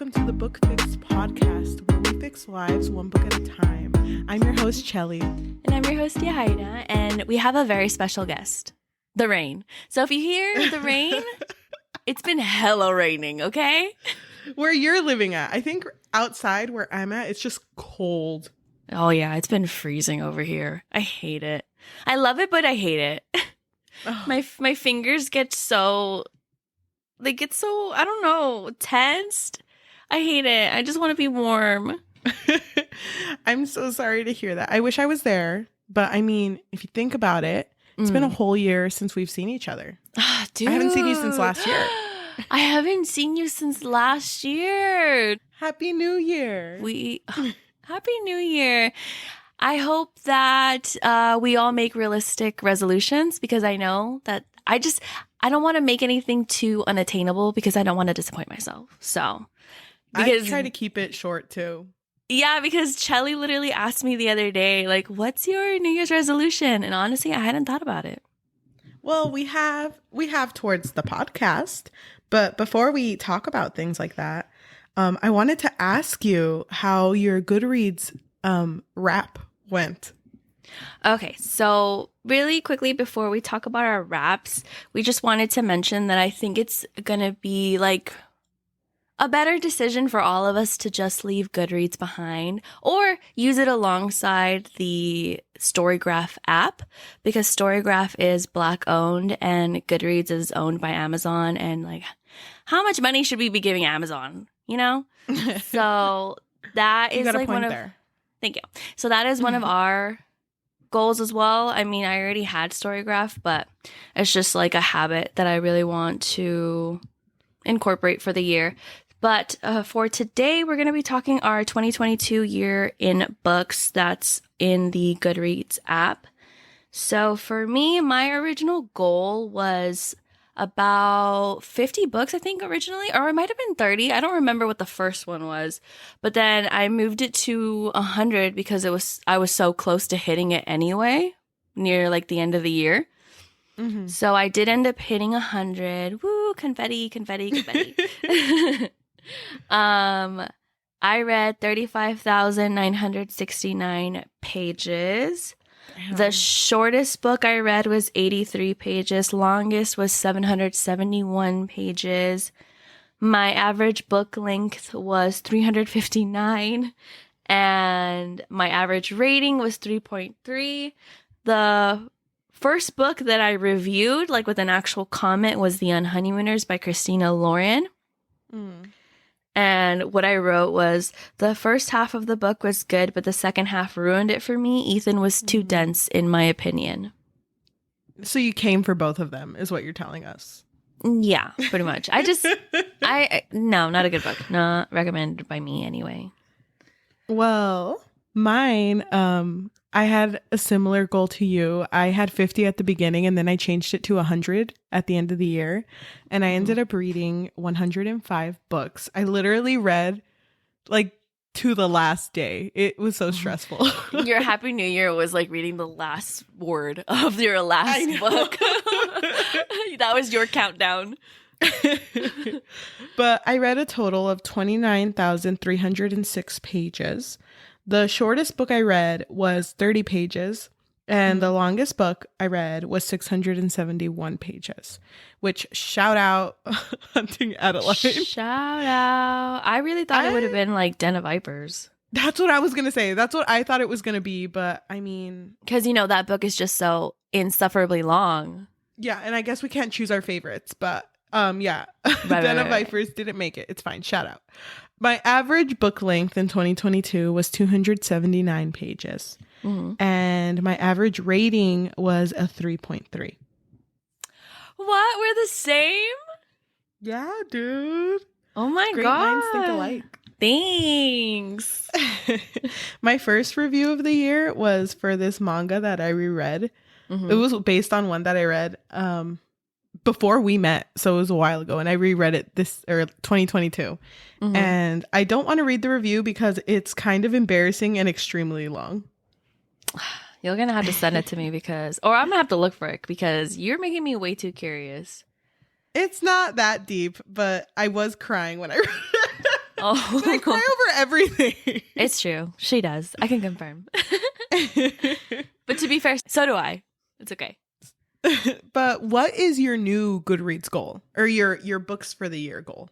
welcome to the Book Fix podcast, where we fix lives one book at a time. I'm your host, Cheli. And I'm your host, Yajaira, and we have a very special guest, the rain. So if you hear the rain, it's been hella raining, okay? Where you're living at. I think outside where I'm at, it's just cold. Oh yeah, it's been freezing over here. I hate it. I love it, but I hate it. My fingers get so... They get so, I don't know, tensed. I hate it. I just want to be warm. I'm so sorry to hear that. I wish I was there. But I mean, if you think about it, it's been a whole year since we've seen each other. Dude. I haven't seen you since last year. I haven't seen you since last year. Happy New Year. Happy New Year. I hope that we all make realistic resolutions, because I know that I don't want to make anything too unattainable, because I don't want to disappoint myself. So, I try to keep it short too. Yeah, because Cheli literally asked me the other day, like, what's your New Year's resolution? And honestly, I hadn't thought about it. Well, we have towards the podcast, but before we talk about things like that, I wanted to ask you how your Goodreads wrap went. Okay, so really quickly before we talk about our wraps, we just wanted to mention that I think it's going to be like a better decision for all of us to just leave Goodreads behind or use it alongside the Storygraph app, because Storygraph is Black owned and Goodreads is owned by Amazon. And like, how much money should we be giving Amazon? You know? So that is like one of... there. Thank you. So that is one of our goals as well. I mean, I already had Storygraph, but it's just like a habit that I really want to incorporate for the year. But for today, we're going to be talking our 2022 year in books that's in the Goodreads app. So for me, my original goal was about 50 books, I think, originally, or it might have been 30. I don't remember what the first one was, but then I moved it to 100 because I was so close to hitting it anyway, near like the end of the year. Mm-hmm. So I did end up hitting 100. Woo, confetti, confetti, confetti. I read 35,969 pages. The shortest book I read was 83 pages. Longest was 771 pages. My average book length was 359. And my average rating was 3.3. The first book that I reviewed, like with an actual comment, was The Unhoneymooners by Christina Lauren. And what I wrote was, the first half of the book was good, but the second half ruined it for me. Ethan was too dense, in my opinion. So you came for both of them, is what you're telling us. Yeah, pretty much. No, not a good book. Not recommended by me anyway. Well, mine, I had a similar goal to you. I had 50 at the beginning, and then I changed it to 100 at the end of the year. And I ended up reading 105 books. I literally read like to the last day. It was so stressful. Your Happy New Year was like reading the last word of your last book. That was your countdown. But I read a total of 29,306 pages. The shortest book I read was 30 pages, and the longest book I read was 671 pages, which shout out Hunting Adeline. Shout out. I really thought it would have been like Den of Vipers. That's what I was going to say. That's what I thought it was going to be, but I mean... Because, you know, that book is just so insufferably long. Yeah, and I guess we can't choose our favorites, but yeah. Right, Den of Vipers didn't make it. It's fine. Shout out. My average book length in 2022 was 279 pages. And my average rating was a 3.3. What? We're the same? Yeah, dude. Oh my Great God. minds think alike. Thanks. My first review of the year was for this manga that I reread. It was based on one that I read before we met, so it was a while ago, and I reread it 2022. And I don't want to read the review because it's kind of embarrassing and extremely long. You're gonna have to send it to me, or I'm gonna have to look for it, because you're making me way too curious. It's not that deep, but I was crying when I read it. I cry over everything. It's true. She does. I can confirm. But to be fair, so do I. It's okay. But what is your new Goodreads goal, or your books for the year goal?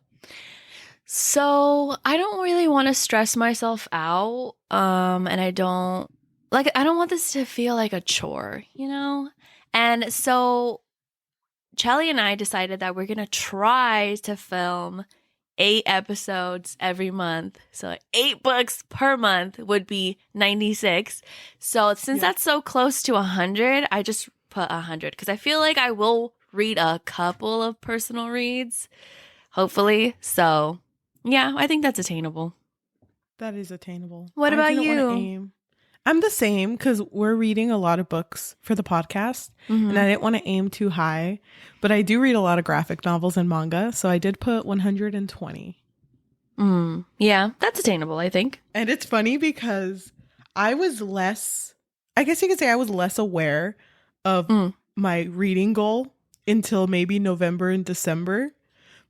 So I don't really want to stress myself out. And I don't want this to feel like a chore, you know? And so Cheli and I decided that we're going to try to film 8 episodes every month. So 8 books per month would be 96. So since that's so close to 100, I just put 100 because I feel like I will read a couple of personal reads, hopefully. So yeah, I think that's attainable. That is attainable. What about I didn't you? wanna aim. I'm the same because we're reading a lot of books for the podcast, and I didn't want to aim too high, but I do read a lot of graphic novels and manga, so I did put 120. Yeah, that's attainable, I think. And it's funny because I guess you could say I was less aware of my reading goal until maybe November and December.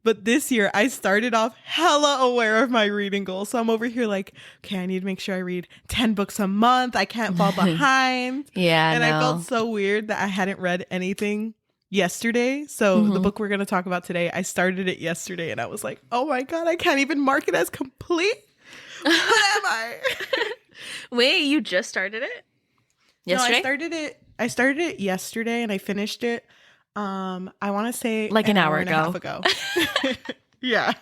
But this year, I started off hella aware of my reading goal. So I'm over here like, okay, I need to make sure I read 10 books a month. I can't fall behind. Yeah, and I felt so weird that I hadn't read anything yesterday. So the book we're going to talk about today, I started it yesterday. And I was like, oh my God, I can't even mark it as complete. What am I? Wait, you just started it? Yesterday? No, I started it yesterday and I finished it. I want to say like an hour and a half ago. Yeah.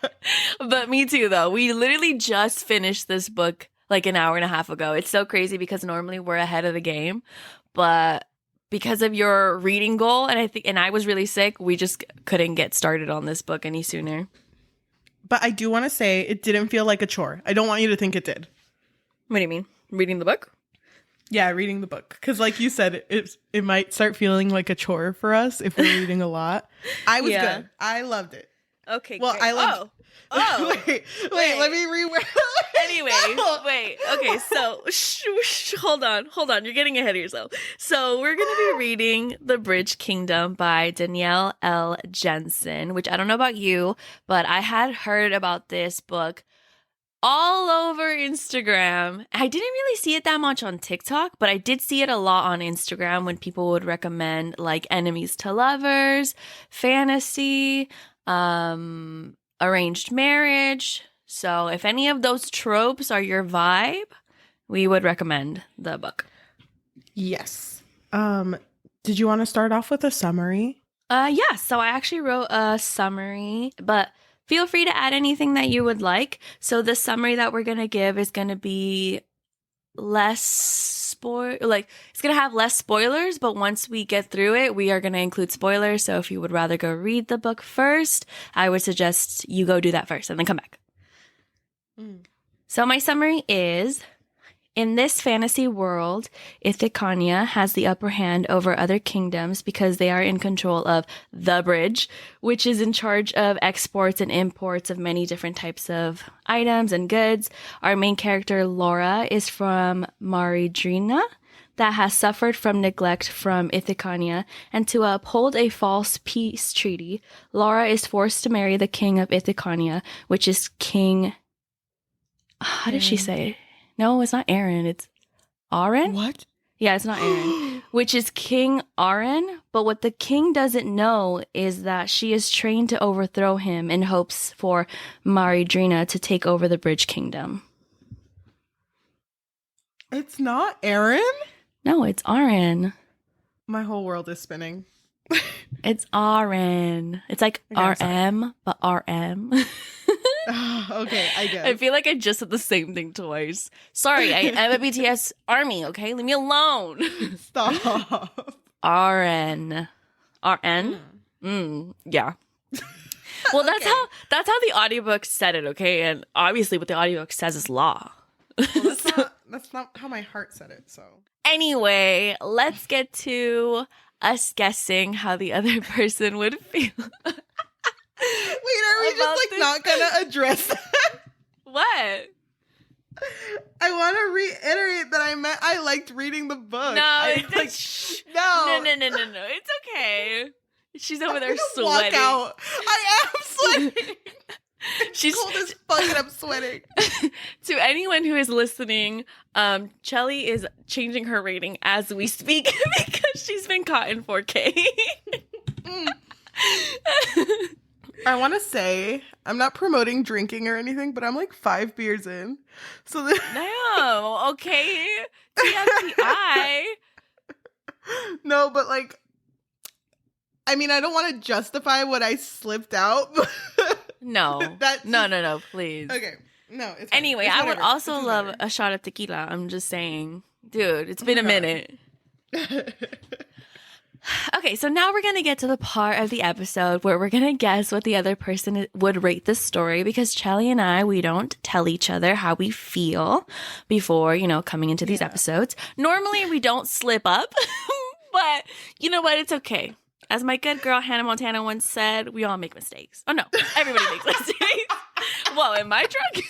But me too, though. We literally just finished this book like an hour and a half ago. It's so crazy because normally we're ahead of the game, but because of your reading goal, and I was really sick, we just couldn't get started on this book any sooner. But I do want to say it didn't feel like a chore. I don't want you to think it did. What do you mean? Reading the book? Yeah, reading the book. Because like you said, it might start feeling like a chore for us if we're reading a lot. I was good. I loved it. Okay, well, great. I loved wait, let me rework. Anyway, wait. Okay, so hold on. You're getting ahead of yourself. So we're going to be reading The Bridge Kingdom by Danielle L. Jensen, which I don't know about you, but I had heard about this book all over Instagram. I didn't really see it that much on TikTok, but I did see it a lot on Instagram when people would recommend like enemies to lovers, fantasy, arranged marriage. So if any of those tropes are your vibe, we would recommend the book. Yes. Did you want to start off with a summary? Yeah. So I actually wrote a summary, but feel free to add anything that you would like. So the summary that we're going to give is going to be it's going to have less spoilers, but once we get through it, we are going to include spoilers. So if you would rather go read the book first, I would suggest you go do that first and then come back. So my summary is, in this fantasy world, Ithacania has the upper hand over other kingdoms because they are in control of the bridge, which is in charge of exports and imports of many different types of items and goods. Our main character, Laura, is from Maridrina, that has suffered from neglect from Ithacania, and to uphold a false peace treaty, Laura is forced to marry the king of Ithacania, which is King... How does she say it? No, it's not Aaron. It's Aaron? What? Yeah, it's not Aaron. Which is King Aaron. But what the king doesn't know is that she is trained to overthrow him in hopes for Maridrina to take over the Bridge Kingdom. It's not Aaron? No, it's Aaron. My whole world is spinning. It's Aaron. It's like RM, but RM. Okay, I guess. I feel like I just said the same thing twice. Sorry, I am a BTS army, okay? Leave me alone. Stop. RN. RN? Yeah. Well, that's how the audiobook said it, okay? And obviously what the audiobook says is law. Well, that's not how my heart said it, so. Anyway, let's get to us guessing how the other person would feel. Wait, are we just like not gonna address that? What? I want to reiterate that I liked reading the book. No, No. It's okay. She's over there Walk sweating. out. I am sweating. She's cold as fuck and I'm sweating. To anyone who is listening, Cheli is changing her rating as we speak because she's been caught in 4K. I want to say, I'm not promoting drinking or anything, but I'm like 5 beers in. So No, okay. TMTI. No, but like, I mean, I don't want to justify what I slipped out. No, no, please. Okay, no. It's fine. Anyway, It's I would whatever. also It love doesn't a shot of tequila. I'm just saying, dude, it's been a God. minute. matter. Okay, so now we're going to get to the part of the episode where we're going to guess what the other person would rate the story, because Cheli and I, we don't tell each other how we feel before, coming into these episodes. Normally, we don't slip up, but you know what? It's okay. As my good girl Hannah Montana once said, we all make mistakes. Oh, no, everybody makes mistakes. Whoa, am I drunk?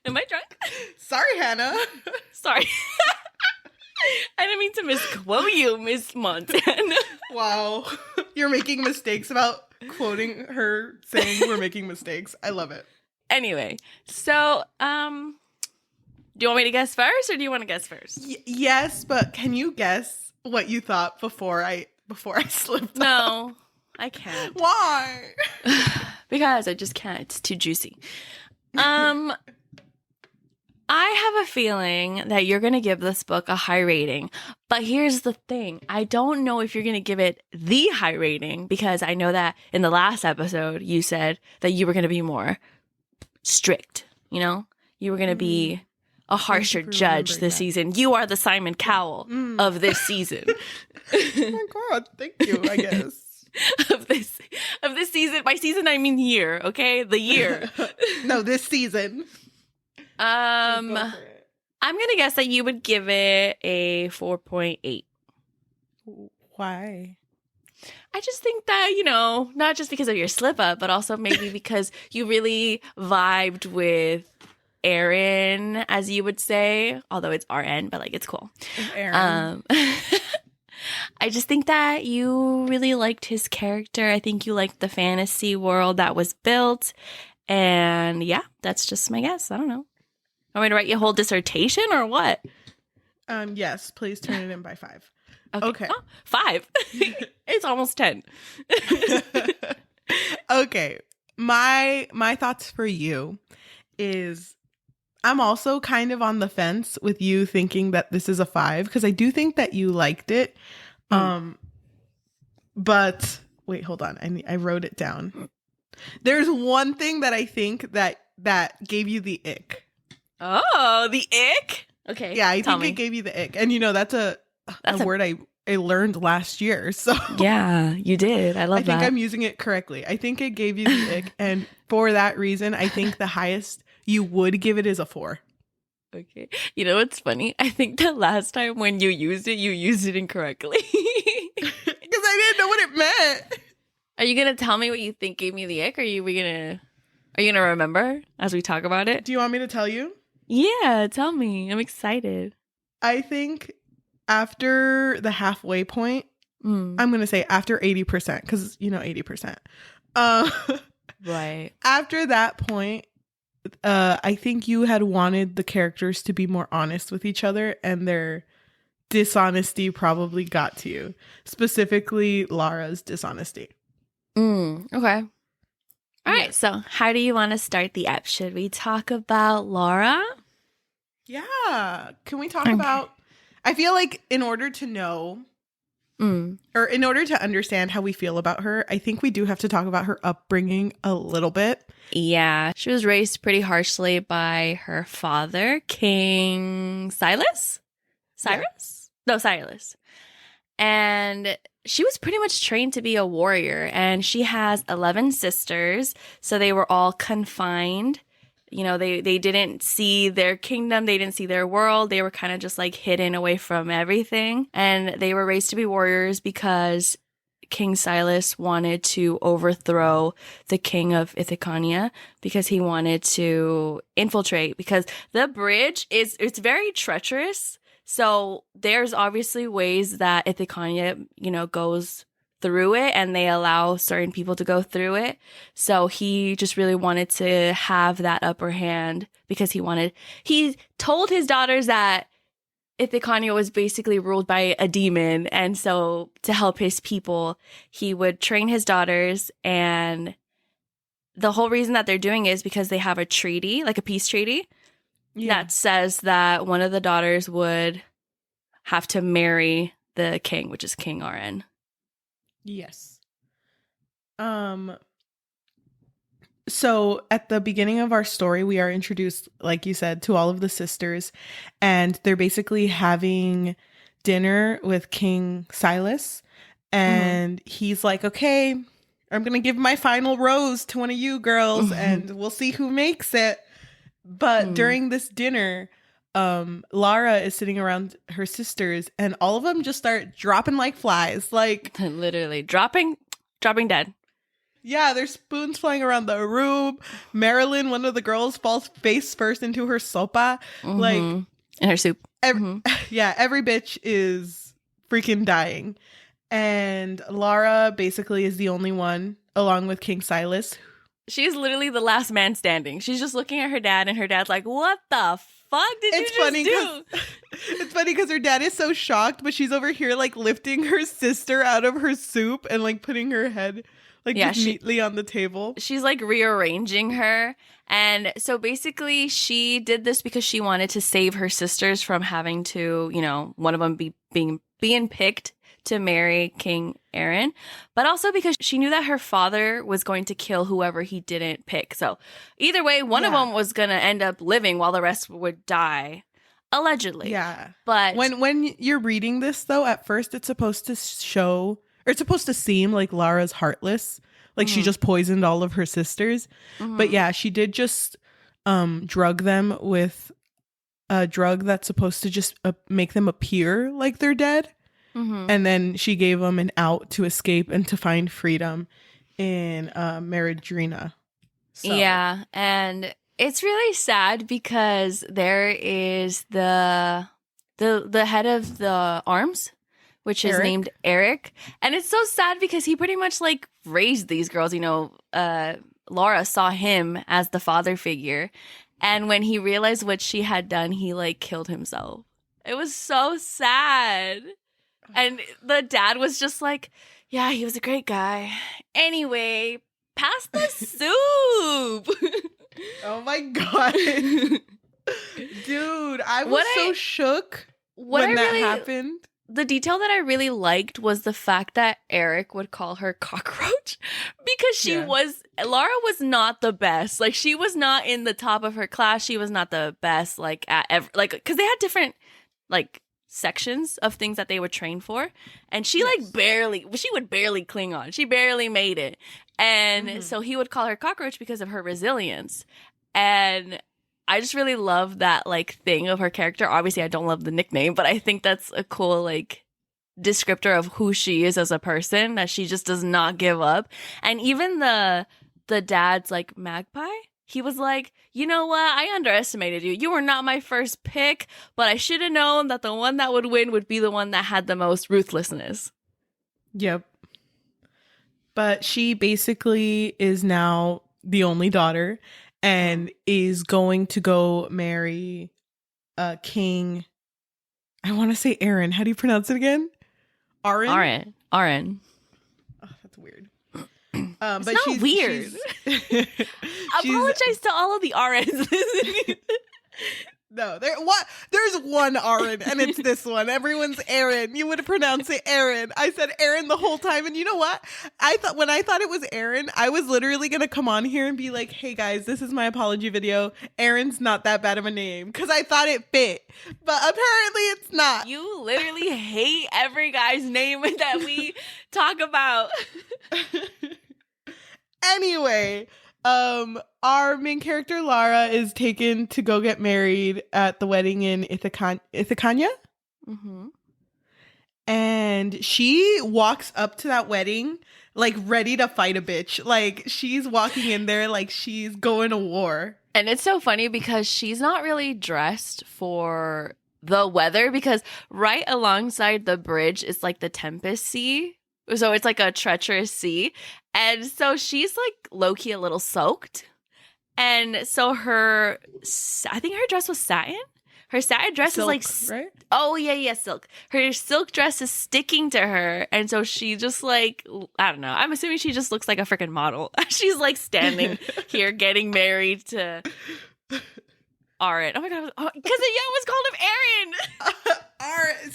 Am I drunk? Sorry, Hannah. Sorry. I didn't mean to misquote you, Miss Montana. Wow. You're making mistakes about quoting her saying we're making mistakes. I love it. Anyway, so, do you want me to guess first, or do you want to guess first? Yes, but can you guess what you thought before I slipped up? No, I can't. Why? Because I just can't. It's too juicy. I have a feeling that you're going to give this book a high rating. But here's the thing. I don't know if you're going to give it the high rating, because I know that in the last episode, you said that you were going to be more strict, You were going to be a harsher judge this season. You are the Simon Cowell of this season. Oh my God. Thank you, I guess. of this season. By season, I mean year, okay? The year. No, this season. I'm going to guess that you would give it a 4.8. Why? I just think that, not just because of your slip up, but also maybe because you really vibed with Aaron, as you would say, although it's RN, but it's cool. Aaron. I just think that you really liked his character. I think you liked the fantasy world that was built. And yeah, that's just my guess. I don't know. Want me to write you a whole dissertation or what? Yes, please turn it in by 5. Okay. Oh, 5. It's almost 10. Okay. My thoughts for you is I'm also kind of on the fence with you thinking that this is a 5, because I do think that you liked it. But wait, hold on. I wrote it down. There's one thing that I think that gave you the ick. Oh, the ick? Okay. Yeah, I think it gave you the ick. And that's a word I learned last year. So yeah, you did. I love that. I think I'm using it correctly. I think it gave you the ick. And for that reason, I think the highest you would give it is a 4. Okay. You know what's funny? I think the last time when you used it incorrectly. Because I didn't know what it meant. Are you going to tell me what you think gave me the ick? Are you going to remember as we talk about it? Do you want me to tell you? Yeah, tell me. I'm excited. I think after the halfway point, I'm going to say after 80%, because 80%. Right. After that point, I think you had wanted the characters to be more honest with each other, and their dishonesty probably got to you. Specifically, Lara's dishonesty. Okay. All right, so how do you want to start the app? Should we talk about Laura? Yeah. Can we talk about... I feel like in order to know, or in order to understand how we feel about her, I think we do have to talk about her upbringing a little bit. Yeah. She was raised pretty harshly by her father, King Silas? Cyrus? Yeah. No, Silas. And she was pretty much trained to be a warrior, and she has 11 sisters, so they were all confined. They didn't see their kingdom, they didn't see their world, they were kind of just hidden away from everything, and they were raised to be warriors because King Silas wanted to overthrow the king of Ithaconia, because he wanted to infiltrate, because the bridge it's very treacherous. So there's obviously ways that Ithaconia, goes through it and they allow certain people to go through it. So he just really wanted to have that upper hand because he told his daughters that Ithacania was basically ruled by a demon. And so to help his people, he would train his daughters. And the whole reason that they're doing it is because they have a treaty, like a peace treaty, that says that one of the daughters would have to marry the king, which is King RN. Yes. So at the beginning of our story, we are introduced, like you said, to all of the sisters, and they're basically having dinner with King Silas, and he's like, okay, I'm going to give my final rose to one of you girls, and we'll see who makes it. But during this dinner, Lara is sitting around her sisters, and all of them just start dropping like flies. Like, literally dropping dead. Yeah, there's spoons flying around the room. Marilyn, one of the girls, falls face first into her sopa. Like, in her soup. Yeah, every bitch is freaking dying. And Lara basically is the only one, along with King Silas. She's literally the last man standing. She's just looking at her dad, and her dad's like, what the fuck did you just do? It's funny because her dad is so shocked, but she's over here, like, lifting her sister out of her soup and, like, putting her head... Like, just neatly on the table. She's, like, rearranging her. And so, basically, she did this because she wanted to save her sisters from having to, you know, one of them being picked to marry King Aaron. But also because she knew that her father was going to kill whoever he didn't pick. So, either way, one of them was going to end up living while the rest would die. Allegedly. Yeah. But when you're reading this, though, at first it's supposed to show... Or it's supposed to seem like Lara's heartless. Like she just poisoned all of her sisters. But yeah, she did just drug them with a drug that's supposed to just make them appear like they're dead. And then she gave them an out to escape and to find freedom in Maridrina. So. Yeah, and it's really sad because there is the head of the arms, which is named Eric. And it's so sad because he pretty much, like, raised these girls. You know, Laura saw him as the father figure. And when he realized what she had done, he, like, killed himself. It was so sad. And the dad was just like, yeah, he was a great guy. Anyway, pass the soup. Oh, my God. Dude, I was so shook when that happened. The detail that I really liked was the fact that Eric would call her cockroach because Lara was not the best. Like, she was not in the top of her class. She was not the best, like, because they had different, like, sections of things that they would train for. And she, she would barely cling on. She barely made it. And so he would call her cockroach because of her resilience. And I just really love that, like, thing of her character. Obviously, I don't love the nickname, but I think that's a cool, like, descriptor of who she is as a person, that she just does not give up. And even the dad's, like, magpie, he was like, you know what? I underestimated you. You were not my first pick, but I should have known that the one that would win would be the one that had the most ruthlessness. Yep. But she basically is now the only daughter and is going to go marry King. I want to say Aaron. How do you pronounce it again? Aaron. Oh, that's weird. It's but not weird. Apologize to all of the RNs. No, there's one Aaron, and it's this one. Everyone's Aaron. You would pronounce it Aaron. I said Aaron the whole time, and you know what? When I thought it was Aaron, I was literally gonna come on here and be like, "Hey guys, this is my apology video. Aaron's not that bad of a name," because I thought it fit, but apparently it's not. You literally hate every guy's name that we talk about. Anyway. Our main character, Lara, is taken to go get married at the wedding in Ithacania. And she walks up to that wedding, like, ready to fight a bitch. Like, she's walking in there like she's going to war. And it's so funny because she's not really dressed for the weather, because right alongside the bridge is, like, the Tempest Sea. So it's like a treacherous sea. And so she's like low-key a little soaked. And so I think her dress was satin. Her satin dress Silk, is like, right? oh yeah, silk. Her silk dress is sticking to her. And so she just like, I don't know. I'm assuming she just looks like a freaking model. She's like standing here getting married to Aaron. Oh my God. Because it was called him Aaron. Aaron.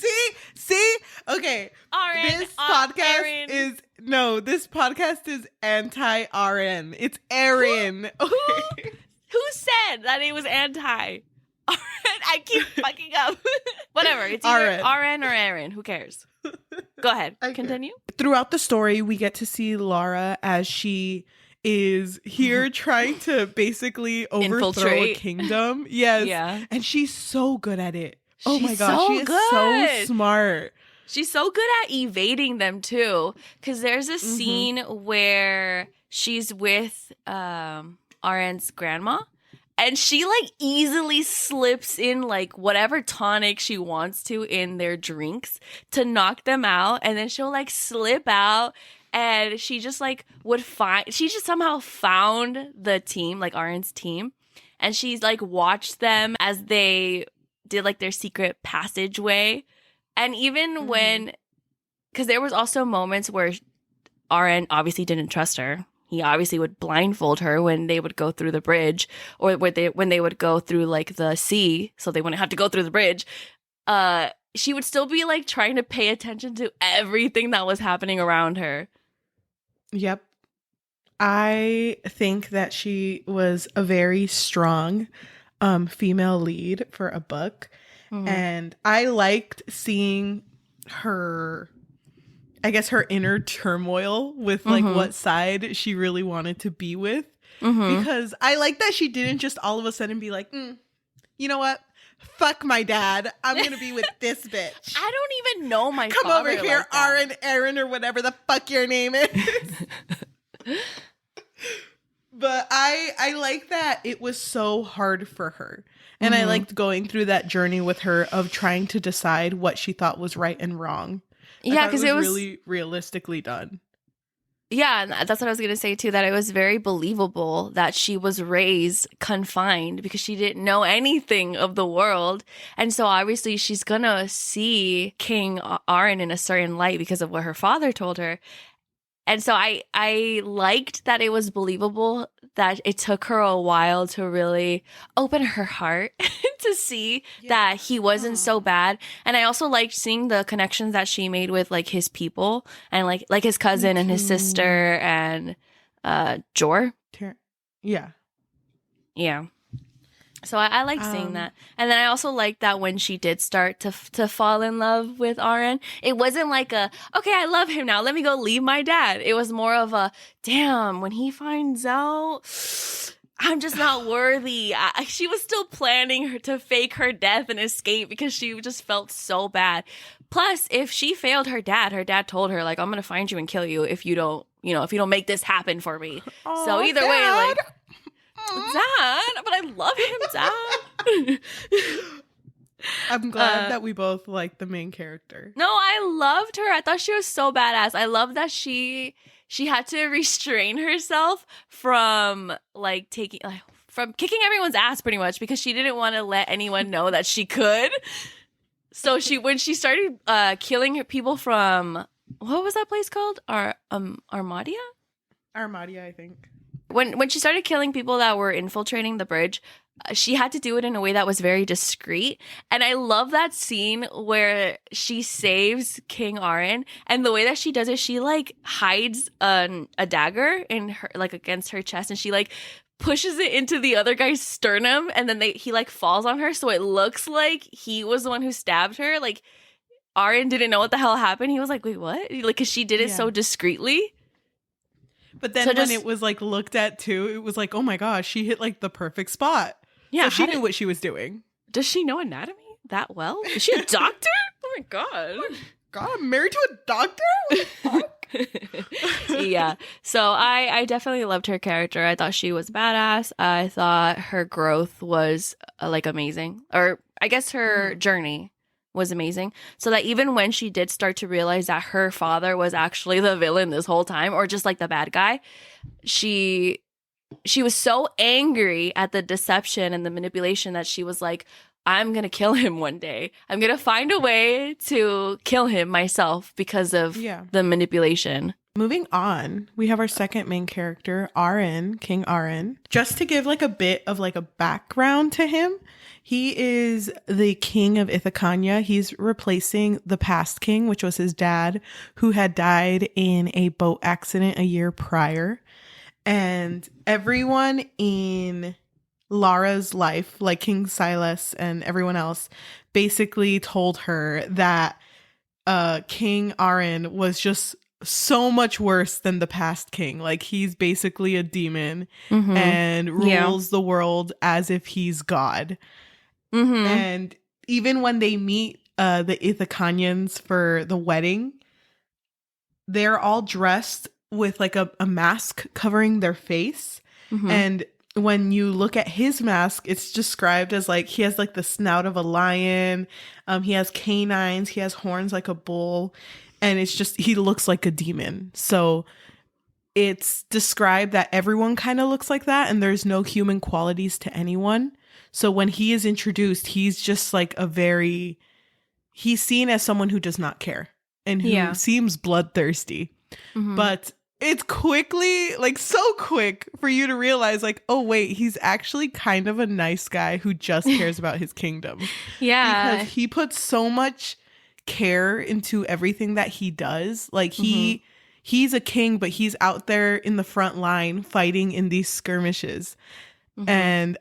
See? Okay. Aaron. This podcast is anti-RN. It's Aaron. Okay. Who said that it was anti? I keep fucking up. Whatever. It's either RN or Aaron. Who cares? Go ahead. Okay. Continue. Throughout the story, we get to see Lara as she is here trying to basically overthrow a kingdom. Yes. Yeah. And she's so good at it. Oh my She's gosh. so She is good. so smart. She's so good at evading them too. Because there's a scene where she's with RN's grandma. And she like easily slips in like whatever tonic she wants to in their drinks to knock them out. And then she'll like slip out and she just like she just somehow found the team, like RN's team. And she's like watched them as they did like their secret passageway. And even when, because there was also moments where RN obviously didn't trust her. He obviously would blindfold her when they would go through the bridge or when they would go through like the sea so they wouldn't have to go through the bridge. She would still be like trying to pay attention to everything that was happening around her. Yep. I think that she was a very strong female lead for a book. And I liked seeing her, I guess, her inner turmoil with like what side she really wanted to be with. Because I like that she didn't just all of a sudden be like, you know what? Fuck my dad. I'm going to be with this bitch. I don't even know my Come father over here, like Aaron, or whatever the fuck your name is. But I like that it was so hard for her. And I liked going through that journey with her of trying to decide what she thought was right and wrong. Yeah, because it was really realistically done. Yeah, and that's what I was going to say too, that it was very believable that she was raised confined because she didn't know anything of the world. And so obviously she's going to see King Aaron in a certain light because of what her father told her. And so I liked that it was believable that it took her a while to really open her heart to see that he wasn't so bad. And I also liked seeing the connections that she made with like his people and like his cousin and his sister and Jor. Yeah. Yeah. So I liked seeing that. And then I also liked that when she did start to fall in love with Aaron, it wasn't like okay, I love him now, let me go leave my dad. It was more of a, damn, when he finds out, I'm just not worthy. She was still planning to fake her death and escape because she just felt so bad. Plus, if she failed her dad told her, like, I'm going to find you and kill you if you don't make this happen for me. So either way, like... Dad, but I love him, Dad. I'm glad that we both like the main character. No, I loved her. I thought she was so badass. I love that she had to restrain herself from from kicking everyone's ass pretty much because she didn't want to let anyone know that she could. So when she started killing people from, what was that place called? Armadia, I think. When she started killing people that were infiltrating the bridge, she had to do it in a way that was very discreet. And I love that scene where she saves King Aaron. And the way that she does it, she like hides a dagger in her, like against her chest. And she like pushes it into the other guy's sternum. And then he like falls on her. So it looks like he was the one who stabbed her. Like Aaron didn't know what the hell happened. He was like, wait, what? Like, cause she did it so discreetly. But then when it was like looked at too, it was like, oh my gosh, she hit like the perfect spot. Yeah. So she knew what she was doing. Does she know anatomy that well? Is she a doctor? Oh my God. God, I'm married to a doctor? What the fuck? Yeah. So I definitely loved her character. I thought she was badass. I thought her growth was like amazing. Or I guess her journey was amazing. So that even when she did start to realize that her father was actually the villain this whole time, or just like the bad guy, she was so angry at the deception and the manipulation that she was like, I'm going to kill him one day. I'm going to find a way to kill him myself because of the manipulation. Moving on, we have our second main character, Aaron, King Aaron. Just to give like a bit of like a background to him, he is the king of Ithacania. He's replacing the past king, which was his dad, who had died in a boat accident a year prior. And everyone in Lara's life, like King Silas and everyone else, basically told her that King Aaron was just so much worse than the past king. Like, he's basically a demon and rules the world as if he's God. And even when they meet the Ithacanians for the wedding, they're all dressed with like a mask covering their face. And when you look at his mask, it's described as like he has like the snout of a lion. He has canines. He has horns like a bull. And it's just, he looks like a demon. So it's described that everyone kind of looks like that, and there's no human qualities to anyone. So when he is introduced, he's just like he's seen as someone who does not care and who seems bloodthirsty. But it's quickly, like so quick for you to realize like, oh wait, he's actually kind of a nice guy who just cares about his kingdom. Because he puts so much care into everything that he does. Like he's a king, but he's out there in the front line fighting in these skirmishes. And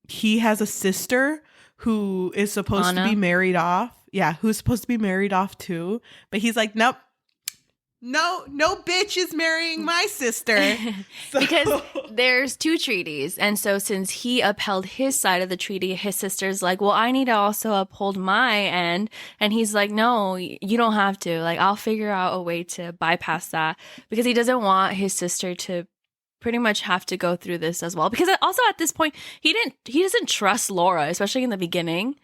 he has a sister who is supposed to be married off. Yeah, who's supposed to be married off too. But he's like, nope. No bitch is marrying my sister. Because there's two treaties. And so since he upheld his side of the treaty, his sister's like, well, I need to also uphold my end. And he's like, no, you don't have to. Like, I'll figure out a way to bypass that, because he doesn't want his sister to pretty much have to go through this as well. Because also at this point, he doesn't trust Laura, especially in the beginning.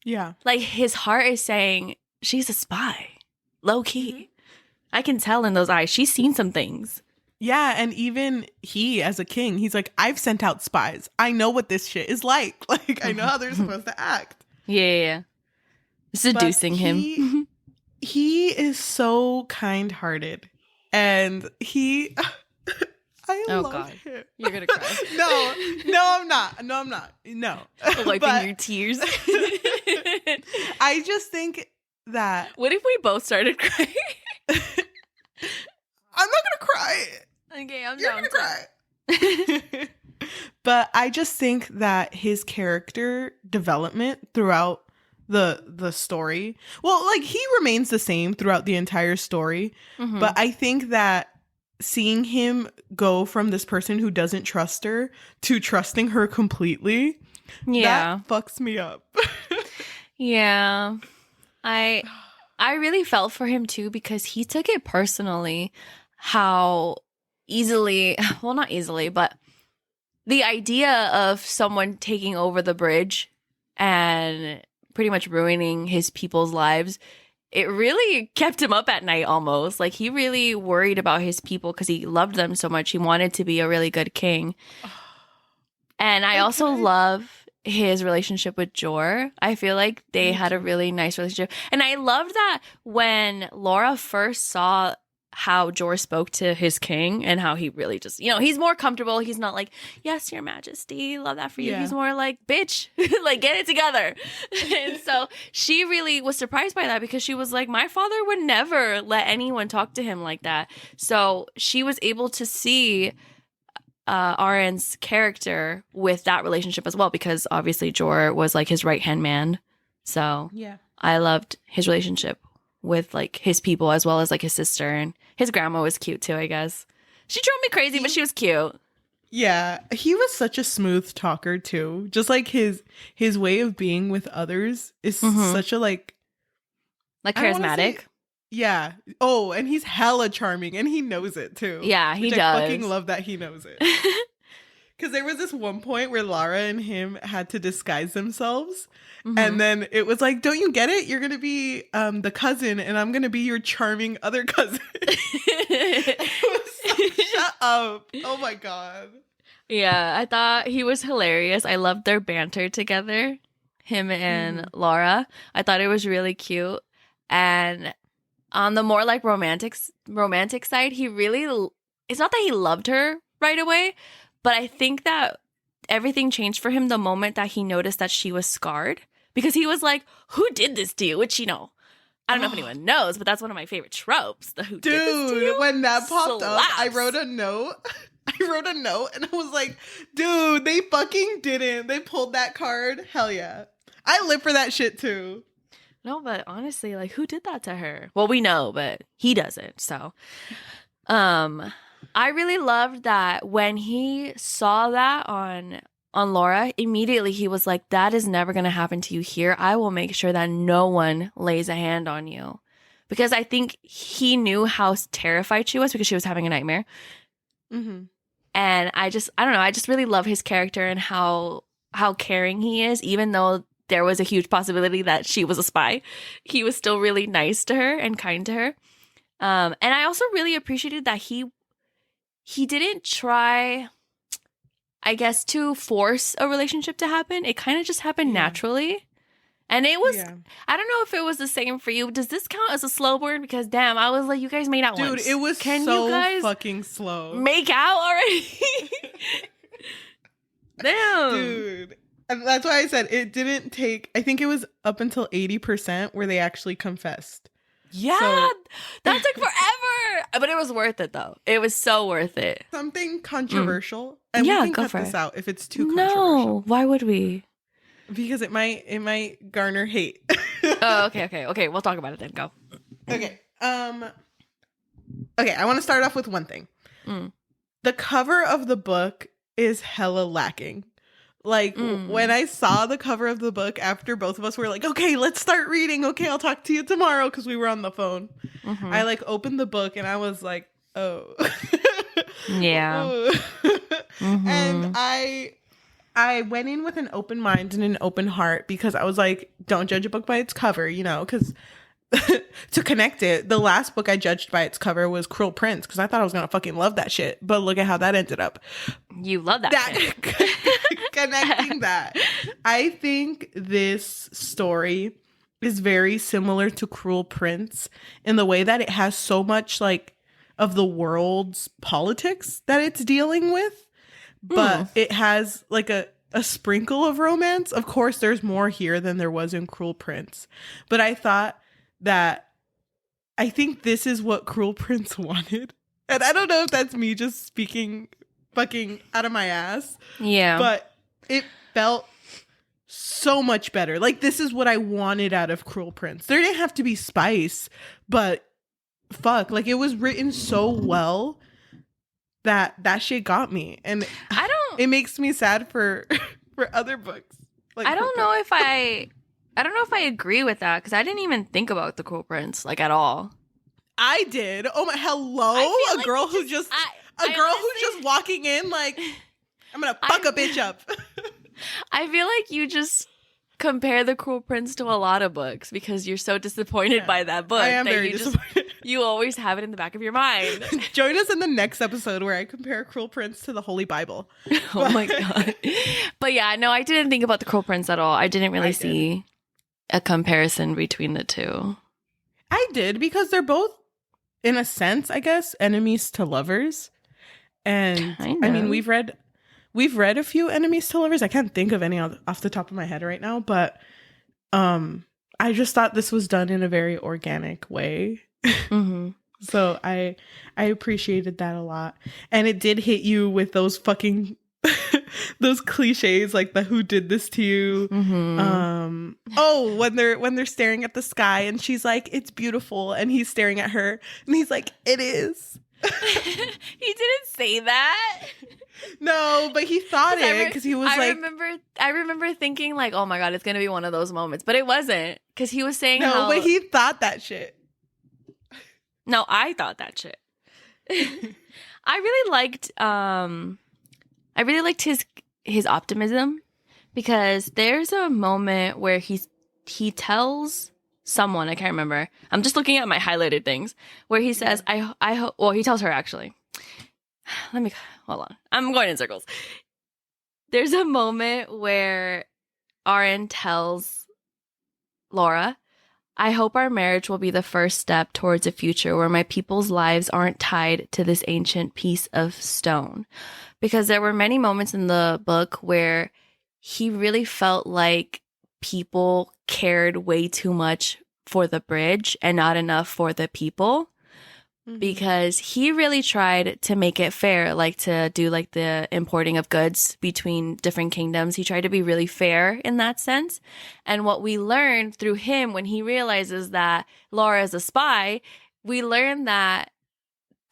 Yeah. Like, his heart is saying, she's a spy. Low key. I can tell in those eyes. She's seen some things. Yeah, and even he, as a king, he's like, I've sent out spies. I know what this shit is like. Like, I know how they're supposed to act. Yeah. Seducing him. He is so kind-hearted. And I love him. You're going to cry. No, I'm not. No. Wiping your tears. I just think that... What if we both started crying? I'm not gonna cry. Okay, I'm You're down gonna cry. But I just think that his character development throughout the story, well, like, he remains the same throughout the entire story. But I think that seeing him go from this person who doesn't trust her to trusting her completely, that fucks me up. Yeah. I really felt for him too, because he took it personally how easily, well, not easily, but the idea of someone taking over the bridge and pretty much ruining his people's lives, it really kept him up at night almost. Like, he really worried about his people because he loved them so much. He wanted to be a really good king. And I also love his relationship with Jor. I feel like they had a really nice relationship. And I loved that when Laura first saw how Jor spoke to his king and how he really just, he's more comfortable. He's not like, yes, your majesty, love that for you. He's more like, bitch, like, get it together. And so she really was surprised by that, because she was like, my father would never let anyone talk to him like that. So she was able to see Aaron's character with that relationship as well, because obviously Jor was like his right-hand man. So I loved his relationship with like his people as well as like his sister, and his grandma was cute too, I guess. She drove me crazy, but she was cute. Yeah, he was such a smooth talker too. Just like his way of being with others is such a like charismatic. Yeah. Oh, and he's hella charming, and he knows it too. Yeah, he which does. I fucking love that he knows it. Because there was this one point where Lara and him had to disguise themselves. Mhm. And then it was like, don't you get it? You're going to be the cousin and I'm going to be your charming other cousin. It was like, shut up. Oh my God. Yeah, I thought he was hilarious. I loved their banter together, him and Laura. I thought it was really cute. And on the more like romantic side, he really, it's not that he loved her right away, but I think that everything changed for him the moment that he noticed that she was scarred, because he was like, who did this to you? Which, I don't know if anyone knows, but that's one of my favorite tropes. The who did this to you? Dude, when that popped up, slaps. I wrote a note and I was like, dude, they fucking didn't. They pulled that card. Hell yeah. I live for that shit too. No, but honestly, like, who did that to her? Well, we know, but he doesn't. So, I really loved that when he saw that on Laura, immediately he was like, that is never going to happen to you here. I will make sure that no one lays a hand on you. Because I think he knew how terrified she was because she was having a nightmare. Mm-hmm. And I don't know. I just really love his character and how caring he is, even though there was a huge possibility that she was a spy. He was still really nice to her and kind to her. And I also really appreciated that he didn't try, I guess, to force a relationship to happen. It kind of just happened naturally. And it was, I don't know if it was the same for you. Does this count as a slow burn? Because damn, I was like, you guys made out once. Dude, it was so fucking slow. Make out already? Damn. Dude. And that's why I said it didn't take, I think it was up until 80% where they actually confessed. Yeah, so, that took forever. But it was worth it, though. It was so worth it. Something controversial. And we can cut this out if it's too controversial. No, why would we? Because it might garner hate. Oh, okay. We'll talk about it then. Go. Okay. Okay, I want to start off with one thing. The cover of the book is hella lacking. Like, when I saw the cover of the book after both of us were like, okay, let's start reading. Okay, I'll talk to you tomorrow, because we were on the phone. Mm-hmm. I, like, opened the book, and I was like, oh. Yeah. Mm-hmm. And I went in with an open mind and an open heart, because I was like, don't judge a book by its cover, because to connect it, the last book I judged by its cover was Cruel Prince, because I thought I was going to fucking love that shit. But look at how that ended up. You love that shit. Connecting that. I think this story is very similar to Cruel Prince in the way that it has so much like of the world's politics that it's dealing with, but it has like a sprinkle of romance. Of course, there's more here than there was in Cruel Prince, but I think this is what Cruel Prince wanted. And I don't know if that's me just speaking fucking out of my ass. Yeah. But it felt so much better. Like, this is what I wanted out of Cruel Prince. There didn't have to be spice, but fuck, like, it was written so well that shit got me. And it makes me sad for other books. Like, I don't know if I agree with that, because I didn't even think about the Cruel Prince, like, at all. I did. Oh my, hello? A girl who's just walking in like, I'm gonna fuck a bitch up. I feel like you just compare the Cruel Prince to a lot of books because you're so disappointed by that book. I am very disappointed. You always have it in the back of your mind. Join us in the next episode where I compare Cruel Prince to the Holy Bible. Oh my God. But yeah, no, I didn't think about the Cruel Prince at all. I didn't really see a comparison between the two. I did, because they're both, in a sense, I guess, enemies to lovers. And I mean, we've read a few enemies to lovers. I can't think of any off the top of my head right now, but I just thought this was done in a very organic way. Mm-hmm. So I appreciated that a lot. And it did hit you with those fucking those cliches, like the who did this to you. Mm-hmm. When they're staring at the sky and she's like, it's beautiful, and he's staring at her and he's like, it is. He didn't say that. No, but he thought it, because he was I remember thinking like, oh my God, it's gonna be one of those moments, but it wasn't, because he was saying but he thought that shit. No, I thought that shit. I really liked I really liked his optimism, because there's a moment where he tells someone, I can't remember. I'm just looking at my highlighted things, where he says, I hope, well, he tells her actually. Let me, hold on. I'm going in circles. There's a moment where Aaron tells Laura, I hope our marriage will be the first step towards a future where my people's lives aren't tied to this ancient piece of stone. Because there were many moments in the book where he really felt like people cared way too much for the bridge and not enough for the people. Because he really tried to make it fair, like to do like the importing of goods between different kingdoms. He tried to be really fair in that sense. And what we learned through him, when he realizes that Laura is a spy, we learned that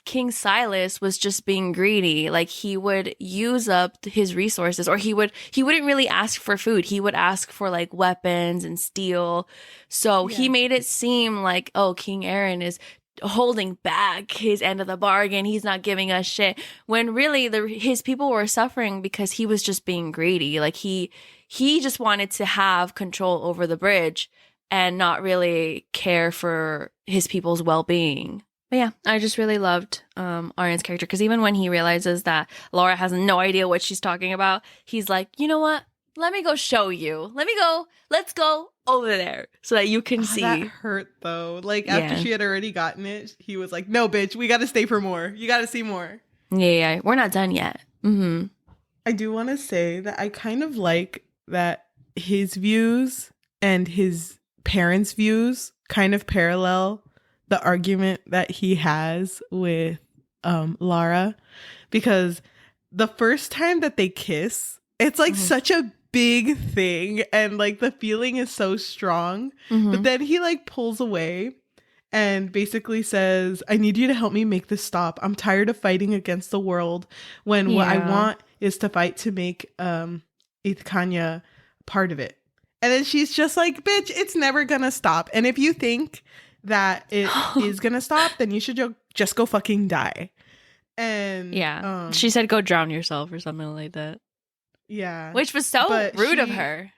King Silas was just being greedy. Like, he would use up his resources, or he wouldn't really ask for food. He would ask for like weapons and steel. So he made it seem like, oh, King Aaron is holding back his end of the bargain. He's not giving us shit. When really his people were suffering because he was just being greedy. Like, he just wanted to have control over the bridge and not really care for his people's well-being. But yeah, I just really loved Aryan's character, because even when he realizes that Laura has no idea what she's talking about, he's like, you know what? Let me go show you. Let's go over there so that you can see. That hurt though. Like, after she had already gotten it, he was like, no, bitch, we got to stay for more. You got to see more. Yeah, we're not done yet. Mm-hmm. I do want to say that I kind of like that his views and his parents' views kind of parallel the argument that he has with Lara, because the first time that they kiss, it's like such a big thing, and like the feeling is so strong, but then he like pulls away and basically says, I need you to help me make this stop. I'm tired of fighting against the world when what I want is to fight to make Ithkanya part of it. And then she's just like, bitch, it's never gonna stop. And if you think that it is gonna stop, then you should just go fucking die. And she said go drown yourself or something like that. Yeah. Which was so rude of her.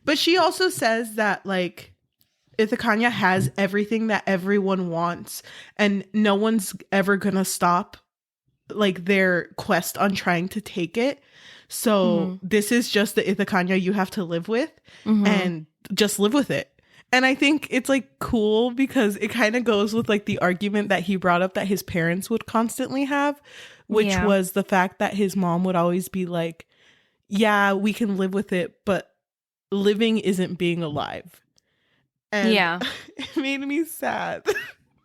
But she also says that, like, Ithakanya has everything that everyone wants, and no one's ever gonna stop, like, their quest on trying to take it. So this is just the Ithakanya you have to live with, and just live with it. And I think it's, like, cool because it kind of goes with, like, the argument that he brought up that his parents would constantly have, which was the fact that his mom would always be like, yeah, we can live with it, but living isn't being alive. And it made me sad.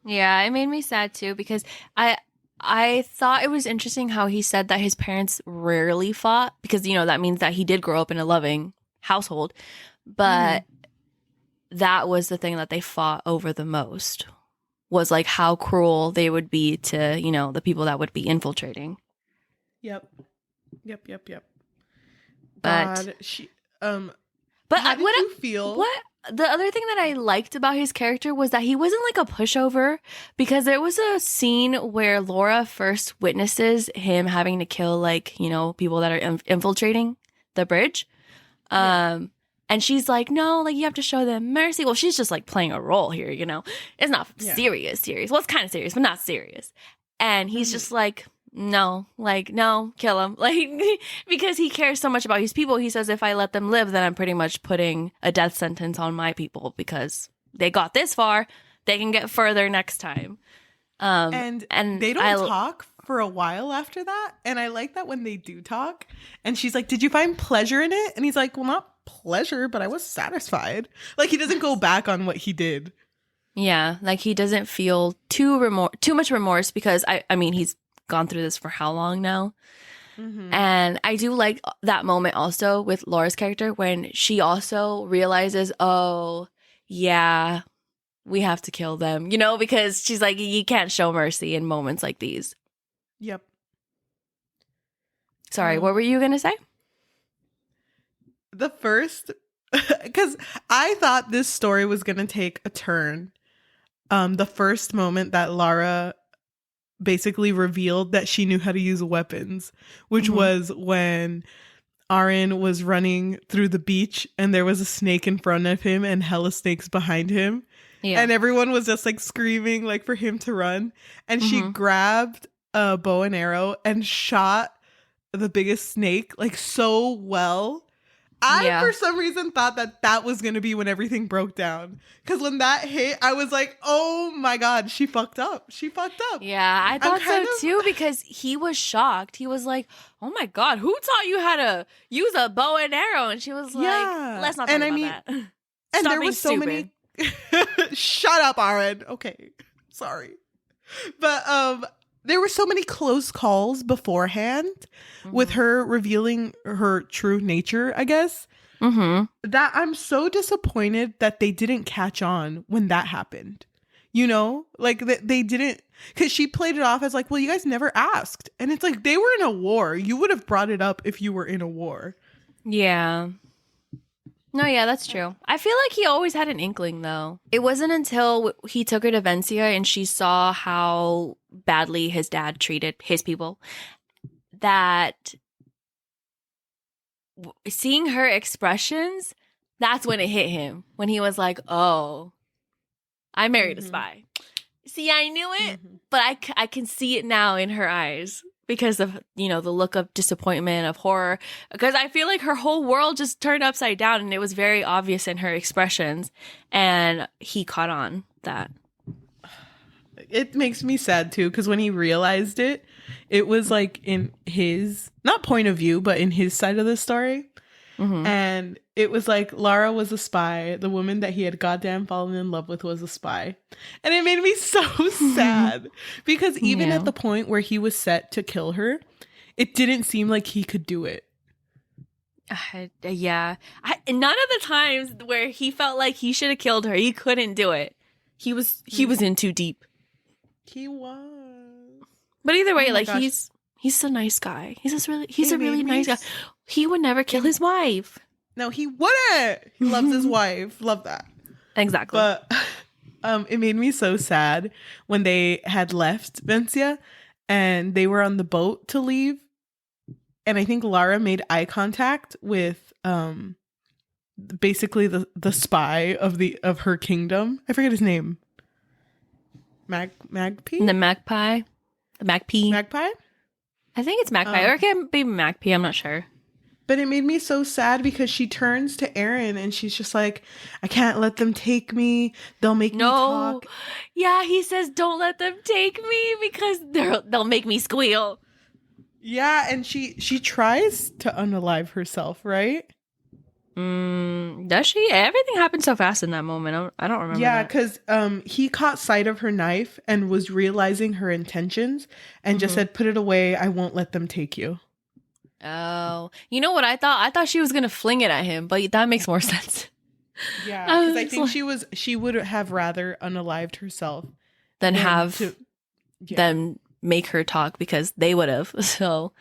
Yeah, it made me sad too, because I thought it was interesting how he said that his parents rarely fought, because, you know, that means that he did grow up in a loving household. But that was the thing that they fought over the most, was like how cruel they would be to, you know, the people that would be infiltrating. Yep. But how did you feel? What the other thing that I liked about his character was that he wasn't like a pushover, because there was a scene where Laura first witnesses him having to kill, like, you know, people that are infiltrating the bridge. And she's like, no, like, you have to show them mercy. Well, she's just like playing a role here, you know. It's not serious. Well, it's kind of serious, but not serious. And he's just like, no, kill him. Like, because he cares so much about his people. He says, if I let them live, then I'm pretty much putting a death sentence on my people, because they got this far, they can get further next time. And they don't talk for a while after that. And I like that when they do talk, and she's like, did you find pleasure in it? And he's like, well, not pleasure, but I was satisfied. Like, he doesn't go back on what he did. Yeah, like, he doesn't feel too much remorse, because I mean, he's gone through this for how long now? And I do like that moment also with Laura's character, when she also realizes, oh yeah, we have to kill them, you know, because she's like, you can't show mercy in moments like these. Yep. Sorry, what were you gonna say? The first, because I thought this story was gonna take a turn. The first moment that Lara basically revealed that she knew how to use weapons, which was when Aaron was running through the beach and there was a snake in front of him and hella snakes behind him. Yeah. And everyone was just like screaming like for him to run. And she grabbed a bow and arrow and shot the biggest snake like so well. I, for some reason, thought that was going to be when everything broke down. Because when that hit, I was like, oh my God, she fucked up. She fucked up. Yeah, I thought so too, because he was shocked. He was like, oh my God, who taught you how to use a bow and arrow? And she was like, let's not talk about that. And Stop there was so many. Shut up, Aaron. Okay. Sorry. But there were so many close calls beforehand with her revealing her true nature, I guess, that I'm so disappointed that they didn't catch on when that happened. You know, like they didn't, because she played it off as like, well, you guys never asked. And it's like, they were in a war. You would have brought it up if you were in a war. Yeah. No, yeah, that's true. I feel like he always had an inkling, though. It wasn't until he took her to Vencia and she saw how badly his dad treated his people that seeing her expressions, that's when it hit him. When he was like, oh, I married a spy. See, I knew it, but I can see it now in her eyes. Because of, you know, the look of disappointment, of horror. Because I feel like her whole world just turned upside down and it was very obvious in her expressions. And he caught on that. It makes me sad too, because when he realized it, it was like in his, not point of view, but in his side of the story. And it was like Lara was a spy. The woman that he had goddamn fallen in love with was a spy. And it made me so sad because even at the point where he was set to kill her, it didn't seem like he could do it. None of the times where he felt like he should have killed her, he couldn't do it. He was in too deep. He was. But either way, he's a nice guy. He's a really nice guy. He would never kill his wife. No, he wouldn't. He loves his wife. Love that. Exactly. But it made me so sad when they had left Vencia and they were on the boat to leave. And I think Lara made eye contact with basically the spy of her kingdom. I forget his name. Magpie? The magpie? The Magpie? Magpie? I think it's Magpie. Or it can be Magpie. I'm not sure. But it made me so sad because she turns to Aaron and she's just like, I can't let them take me. They'll make me talk. Yeah, he says, don't let them take me because they'll make me squeal. Yeah, and she tries to unalive herself, right? Does she? Everything happened so fast in that moment. I don't remember. Yeah, because he caught sight of her knife and was realizing her intentions and just said, put it away. I won't let them take you. Oh, you know what I thought? I thought she was gonna fling it at him, but that makes more sense. Yeah, because I think she would have rather unalived herself than them make her talk, because they would have. So,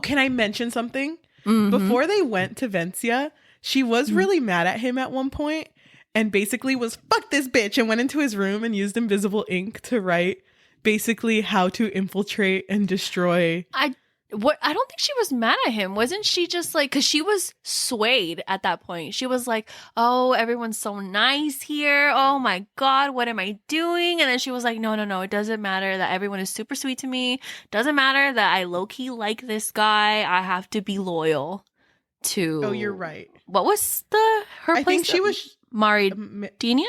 can I mention something? Before they went to Vencia, she was really mad at him at one point and basically was fuck this bitch and went into his room and used invisible ink to write basically how to infiltrate and destroy. I don't think she was mad at him. Wasn't she just like, because she was swayed at that point. She was like, oh, everyone's so nice here. Oh my God, what am I doing? And then she was like, no. It doesn't matter that everyone is super sweet to me. Doesn't matter that I low-key like this guy. I have to be loyal to. Oh, you're right. What was her place? I think she was Maridina?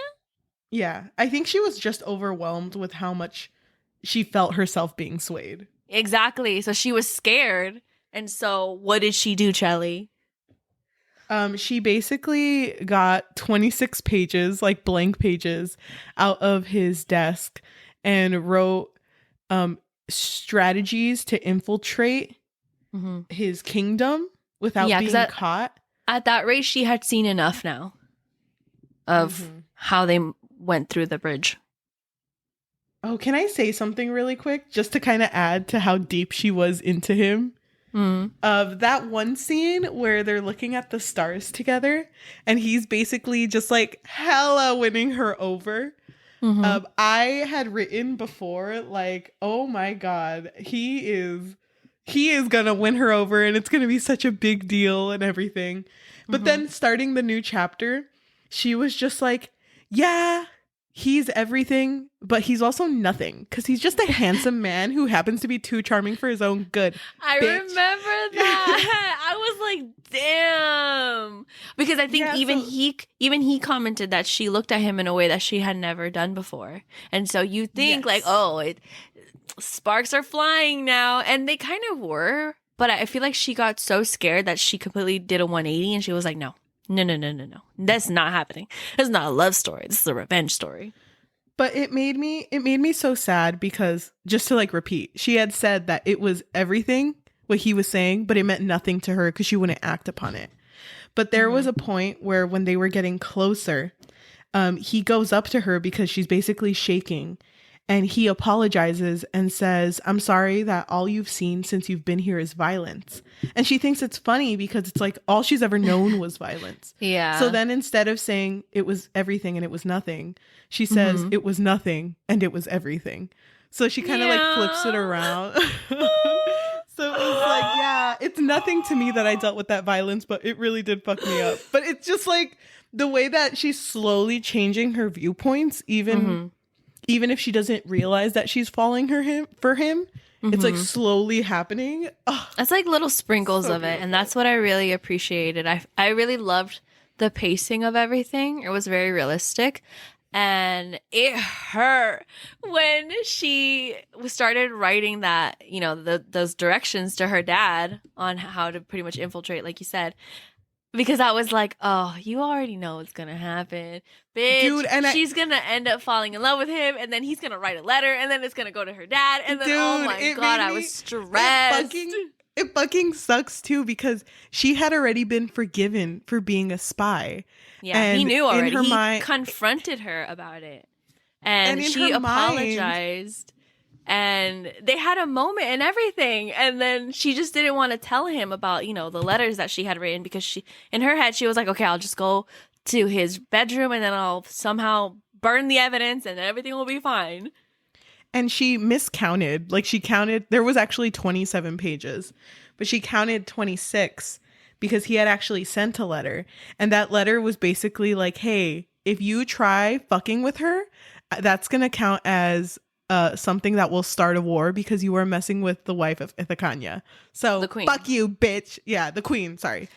Yeah. I think she was just overwhelmed with how much she felt herself being swayed. Exactly. So she was scared. And so what did she do, Cheli? She basically got 26 pages, like blank pages, out of his desk and wrote strategies to infiltrate his kingdom without being caught. At that rate, she had seen enough now of how they went through the bridge. Oh, can I say something really quick just to kind of add to how deep she was into him? Of that one scene where they're looking at the stars together and he's basically just like hella winning her over. I had written before, like, oh my God, he is gonna win her over and it's gonna be such a big deal and everything. But then starting the new chapter, she was just like, yeah, he's everything, but he's also nothing because he's just a handsome man who happens to be too charming for his own good. I bitch. remember that. I was like, damn. Because I think even he commented that she looked at him in a way that she had never done before. And so you think like, oh, sparks are flying now. And they kind of were. But I feel like she got so scared that she completely did a 180 and she was like, no. That's not happening. It's not a love story. This is a revenge story. But it made me so sad because, just to like repeat, she had said that it was everything what he was saying, but it meant nothing to her because she wouldn't act upon it. But there was a point where when they were getting closer, he goes up to her because she's basically shaking. And he apologizes and says, I'm sorry that all you've seen since you've been here is violence. And she thinks it's funny because it's like all she's ever known was violence. Yeah. So then instead of saying it was everything and it was nothing, she says it was nothing and it was everything. So she kind of like flips it around. So it was like, yeah, it's nothing to me that I dealt with that violence, but it really did fuck me up. But it's just like the way that she's slowly changing her viewpoints, even if she doesn't realize that she's falling for him, it's like slowly happening. Oh, it's like little sprinkles of it. And that's what I really appreciated. I really loved the pacing of everything. It was very realistic. And it hurt when she started writing that, you know, those directions to her dad on how to pretty much infiltrate, like you said. Because I was like, oh, you already know what's going to happen. Bitch, dude, and she's going to end up falling in love with him, and then he's going to write a letter, and then it's going to go to her dad, and then, oh my God, I was stressed. It fucking sucks, too, because she had already been forgiven for being a spy. Yeah, and he knew already. He confronted her about it, and she apologized. And they had a moment and everything. And then she just didn't want to tell him about, you know, the letters that she had written because she, in her head, she was like, okay, I'll just go to his bedroom and then I'll somehow burn the evidence and everything will be fine. And she miscounted. Like she counted, there was actually 27 pages, but she counted 26 because he had actually sent a letter. And that letter was basically like, hey, if you try fucking with her, that's going to count as something that will start a war because you were messing with the wife of Ithacanya. So the queen. Fuck you, bitch. Yeah, the queen. Sorry.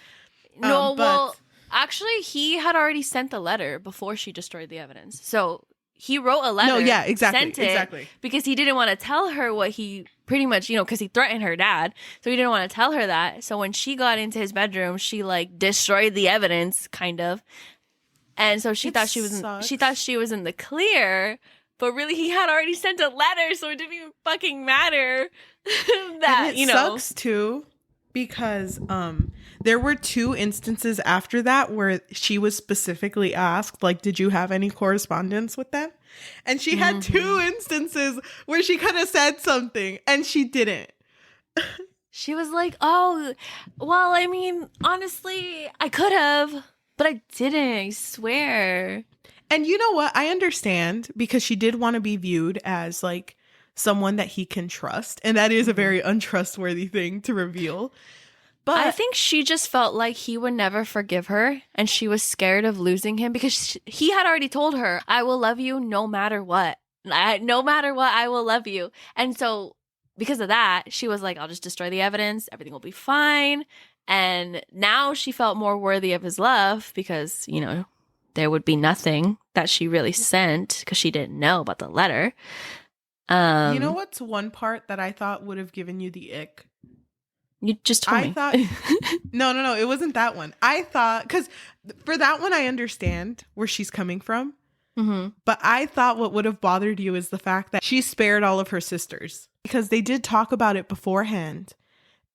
No, well, actually, he had already sent the letter before she destroyed the evidence. So he wrote a letter. No, yeah, exactly. Sent it because he didn't want to tell her what he pretty much, you know, because he threatened her dad. So he didn't want to tell her that. So when she got into his bedroom, she like destroyed the evidence, kind of. And so she thought she was in the clear. But really, he had already sent a letter, so it didn't even fucking matter that, and it sucks, too, because there were 2 instances after that where she was specifically asked, like, did you have any correspondence with them? And she had 2 instances where she could have said something, and she didn't. She was like, oh, well, I mean, honestly, I could have, but I didn't, I swear. And you know what? I understand because she did want to be viewed as like someone that he can trust. And that is a very untrustworthy thing to reveal. But I think she just felt like he would never forgive her. And she was scared of losing him because he had already told her, I will love you no matter what. No matter what, I will love you. And so because of that, she was like, I'll just destroy the evidence. Everything will be fine. And now she felt more worthy of his love because, you know, there would be nothing that she really sent because she didn't know about the letter. You know what's one part that I thought would have given you the ick? You just told me. I thought, no, it wasn't that one. I thought, because for that one, I understand where she's coming from. But I thought what would have bothered you is the fact that she spared all of her sisters because they did talk about it beforehand.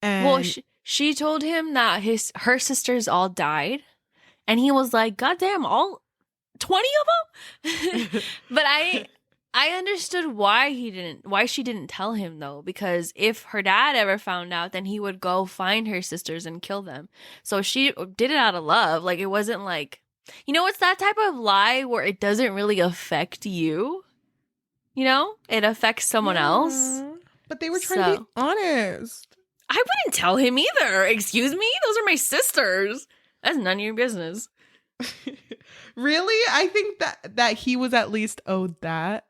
And well, she told him that her sisters all died. And he was like, God damn, all 20 of them? But I understood why she didn't tell him, though. Because if her dad ever found out, then he would go find her sisters and kill them. So she did it out of love. Like, it wasn't like You know, it's that type of lie where it doesn't really affect you. You know, it affects someone else. But they were trying to be honest. I wouldn't tell him either. Excuse me? Those are my sisters. That's none of your business. Really? I think that he was at least owed that.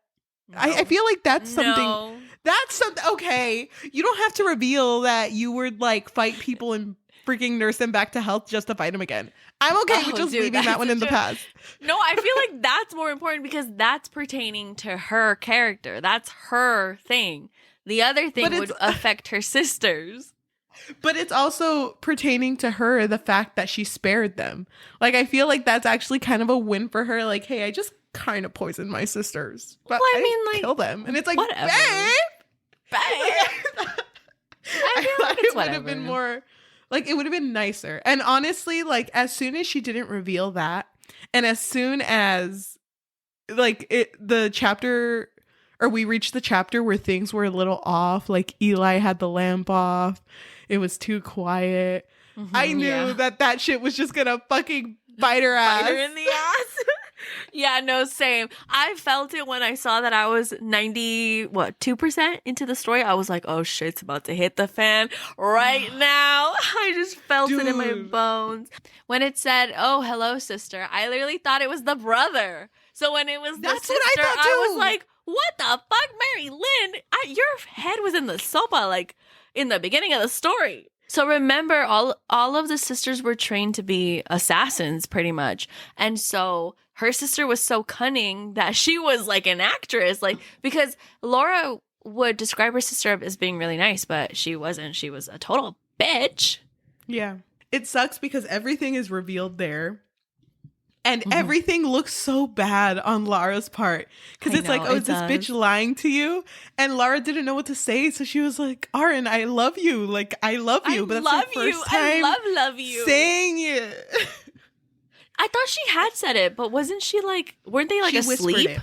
No. I feel like that's something. No. That's something. Okay. You don't have to reveal that you would like fight people and freaking nurse them back to health just to fight them again. I'm okay with just leaving that one in the past. No, I feel like that's more important because that's pertaining to her character. That's her thing. The other thing would affect her sisters. But it's also pertaining to her, the fact that she spared them. Like, I feel like that's actually kind of a win for her. Like, hey, I just kind of poisoned my sisters. But well, I mean, like, kill them. And it's like, whatever. Babe! I feel like it would have been more, like, it would have been nicer. And honestly, like, as soon as she didn't reveal that, and as soon as, like, the chapter, or we reached the chapter where things were a little off, like, Eli had the lamp off, it was too quiet. I knew that shit was just gonna fucking bite her ass. Bite her in the ass. Yeah, no, same. I felt it when I saw that I was 2% into the story. I was like, oh shit, it's about to hit the fan right now. I just felt it in my bones. When it said, oh, hello, sister, I literally thought it was the brother. So when it was the sister, I was like, what the fuck, Mary Lynn? Your head was in the sopa, like, in the beginning of the story. So remember, all of the sisters were trained to be assassins, pretty much. And so her sister was so cunning that she was like an actress, like, because Laura would describe her sister as being really nice, but she wasn't. She was a total bitch. Yeah. It sucks because everything is revealed there. And everything looks so bad on Lara's part. Because it's like, oh, is this bitch lying to you? And Lara didn't know what to say. So she was like, Aaron, I love you. Like, I love you. But that's the first time love you. saying it. I thought she had said it, but wasn't she like, weren't they like she asleep? It.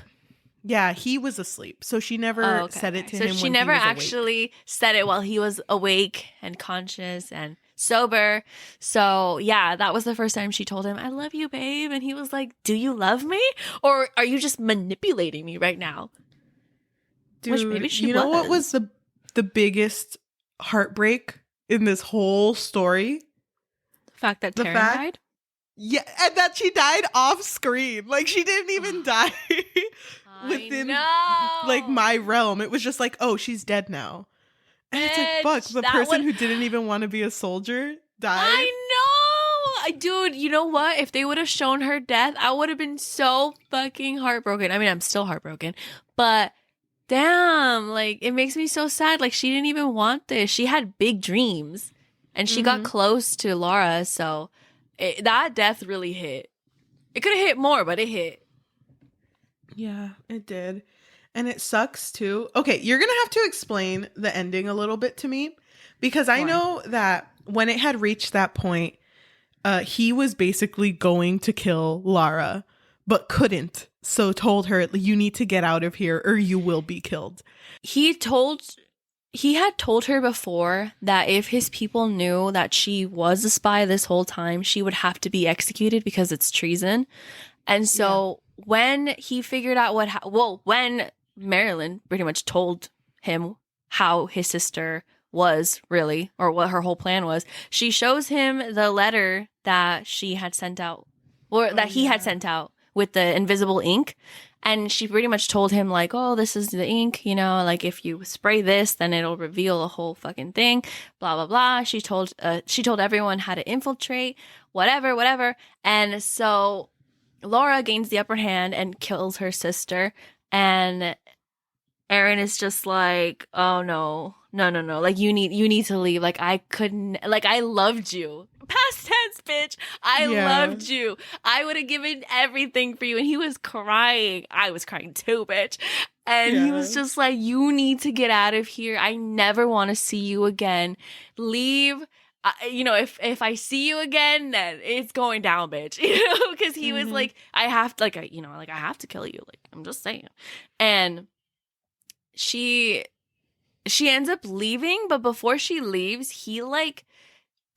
Yeah, he was asleep. So she never said it to him. So she never actually said it while he was awake and conscious and sober. So yeah, that was the first time she told him, I love you, babe. And he was like, do you love me? Or are you just manipulating me right now? Dude, which maybe she know what was the biggest heartbreak in this whole story? The fact that Taryn died? Yeah, and that she died off screen. Like, she didn't even die within like my realm. It was just like, oh, she's dead now. And it's like, fuck, the person who didn't even want to be a soldier died. I know! Dude, you know what? If they would have shown her death, I would have been so fucking heartbroken. I mean, I'm still heartbroken. But, damn, like, it makes me so sad. Like, she didn't even want this. She had big dreams. And she got close to Laura, so that death really hit. It could have hit more, but it hit. Yeah, it did. And it sucks too. Okay, you're going to have to explain the ending a little bit to me, because I know that when it had reached that point, he was basically going to kill Lara, but couldn't. So told her, you need to get out of here or you will be killed. He had told her before that if his people knew that she was a spy this whole time, she would have to be executed because it's treason. And so when he figured out when Marilyn pretty much told him how his sister was really, or what her whole plan was, she shows him the letter that she had sent out, or he had sent out with the invisible ink. And she pretty much told him like, oh, this is the ink, you know, like if you spray this, then it'll reveal a whole fucking thing, blah, blah, blah. She told everyone how to infiltrate, whatever. And so Laura gains the upper hand and kills her sister. And Aaron is just like, oh no. Like you need to leave. Like I couldn't, like I loved you. Past tense, bitch. I loved you. I would have given everything for you. And he was crying. I was crying too, bitch. And he was just like, you need to get out of here. I never want to see you again. Leave. You know, if I see you again, then it's going down, bitch. You know, because he was like, I have to, I have to kill you. Like, I'm just saying. And she ends up leaving, but before she leaves, he like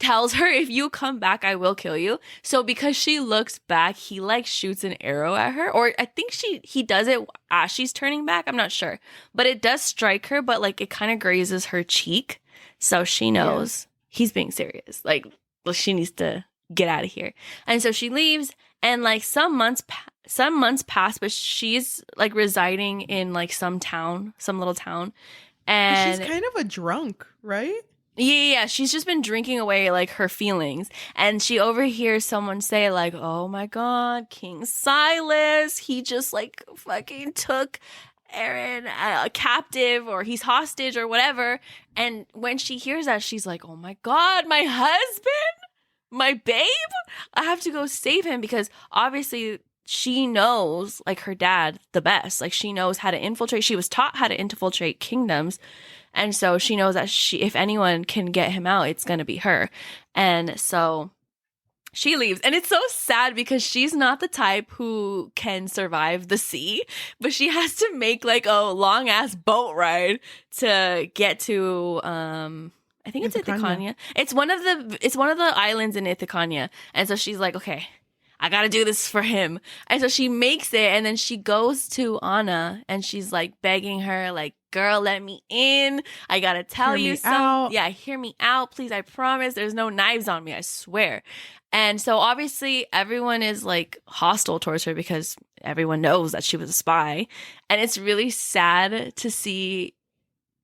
tells her, if you come back, I will kill you. So because she looks back, he like shoots an arrow at her. Or I think he does it as she's turning back. I'm not sure. But it does strike her, but like it kind of grazes her cheek. So she knows he's being serious. Like, well, she needs to get out of here. And so she leaves, and like some months pass, but she's like residing in like some little town. And she's kind of a drunk, right? Yeah. She's just been drinking away like her feelings. And she overhears someone say like, oh my God, King Silas, he just like fucking took Aaron captive, or he's hostage or whatever. And when she hears that, she's like, oh my God, my husband, my babe, I have to go save him, because obviously she knows like her dad the best. Like she knows how to infiltrate. She was taught how to infiltrate kingdoms. And so she knows that if anyone can get him out, it's going to be her. And so she leaves. And it's so sad because she's not the type who can survive the sea, but she has to make like a long ass boat ride to get to, I think it's Ithaca. It's one of the islands in Ithaca. And so she's like, okay, I gotta do this for him. And so she makes it, and then she goes to Anna, and she's like begging her, like, girl, let me in. I gotta tell you something. Yeah, hear me out, please. I promise there's no knives on me, I swear. And so obviously everyone is like hostile towards her because everyone knows that she was a spy. And it's really sad to see,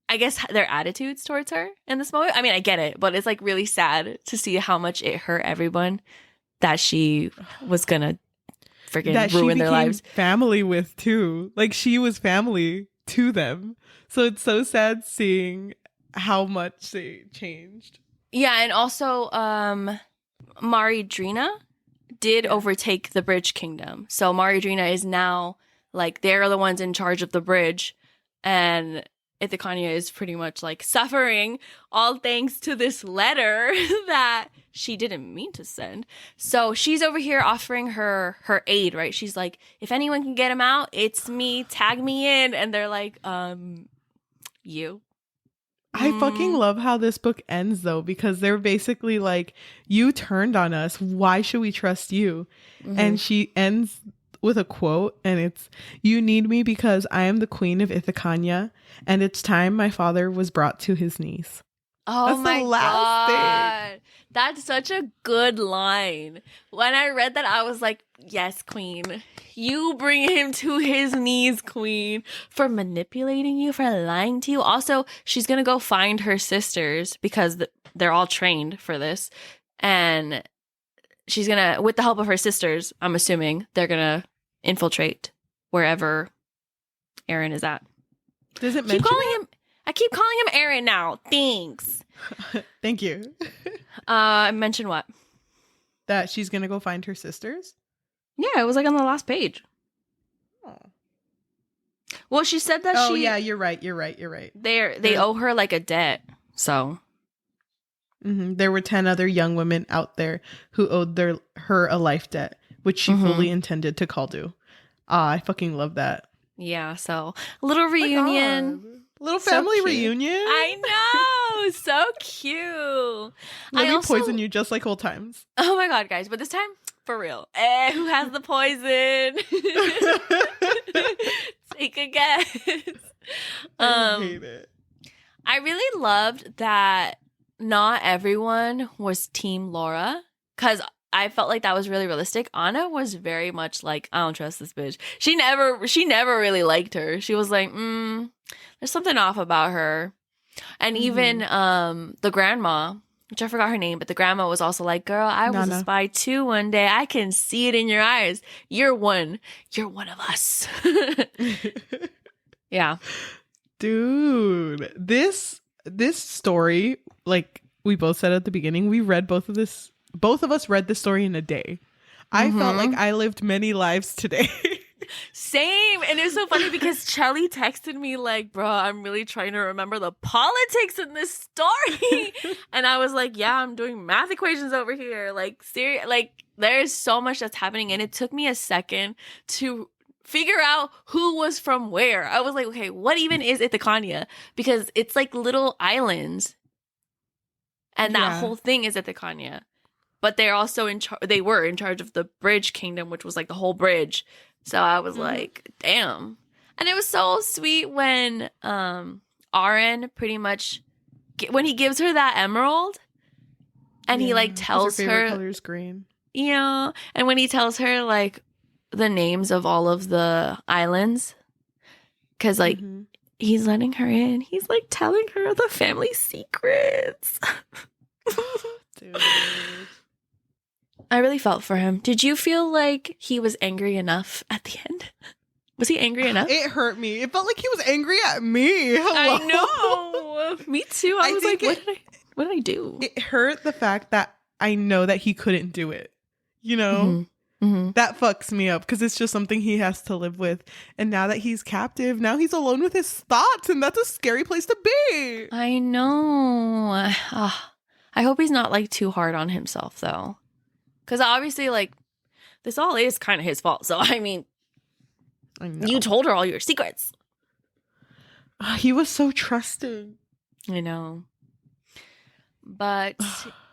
I guess, their attitudes towards her in this moment. I mean, I get it, but it's like really sad to see how much it hurt everyone that she was gonna freaking ruin their lives. Family with too. Like she was family to them. So it's so sad seeing how much they changed. Yeah, and also Maridrina did overtake the Bridge Kingdom. So Maridrina is now like they're the ones in charge of the bridge, and Ithaca is pretty much like suffering, all thanks to this letter that she didn't mean to send. So she's over here offering her aid, right? She's like, if anyone can get him out, it's me, tag me in. And they're like, you. I fucking love how this book ends though, because they're basically like, you turned on us, why should we trust you? And she ends with a quote, and it's, you need me because I am the queen of Ithaca, and it's time my father was brought to his knees. Oh, that's my God. Thing. That's such a good line. When I read that, I was like, yes, queen. You bring him to his knees, queen, for manipulating you, for lying to you. Also, she's going to go find her sisters because they're all trained for this. And she's going to, with the help of her sisters, I'm assuming, they're going to infiltrate wherever Aaron is at. Does it mention him? I keep calling him Aaron now. Thanks. Thank you. I mentioned what? That she's going to go find her sisters? Yeah, it was like on the last page. Oh. Well, she said that Oh, yeah, you're right. They owe her like a debt, so. There were 10 other young women out there who owed her a life debt, which she fully intended to call due. I fucking love that. Yeah, so a little reunion. Little family reunion. I know. So cute. Let me poison you just like old times. Oh my God, guys. But this time, for real. Who has the poison? Take a guess. I hate it. I really loved that not everyone was Team Laura, because I felt like that was really realistic. Anna was very much like, I don't trust this bitch. She never really liked her. She was like, there's something off about her. And even the grandma, which I forgot her name, but the grandma was also like, girl, I was a spy too one day. I can see it in your eyes. You're one of us. Yeah. Dude, this story, like we both said at the beginning, we read both of us read the story in a day. I felt like I lived many lives today. Same. And it was so funny because Cheli texted me like, bro, I'm really trying to remember the politics in this story. And I was like, yeah, I'm doing math equations over here. Like, serious, like there's so much that's happening. And it took me a second to figure out who was from where. I was like, okay, what even is Ithaca? Because it's like little islands. And that Yeah. whole thing is Ithaca. But they're also they were in charge of the Bridge Kingdom, which was like the whole bridge. So I was like, damn. And it was so sweet when Aren pretty much, when he gives her that emerald and he like 'cause tells her favorite her, color is green. yeah, and when he tells her like the names of all of the islands, because like he's letting her in, he's like telling her the family secrets. Dude. I really felt for him. Did you feel like he was angry enough at the end? Was he angry enough? It hurt me. It felt like he was angry at me. Hello? I know. Me too. I was like, what did I do? It hurt the fact that I know that he couldn't do it. You know? That fucks me up because it's just something he has to live with. And now that he's captive, now he's alone with his thoughts, and that's a scary place to be. I know. I hope he's not like too hard on himself though. Because obviously, like, this all is kind of his fault. So, I mean, I know. you told her all your secrets. He was so trusting. I know. But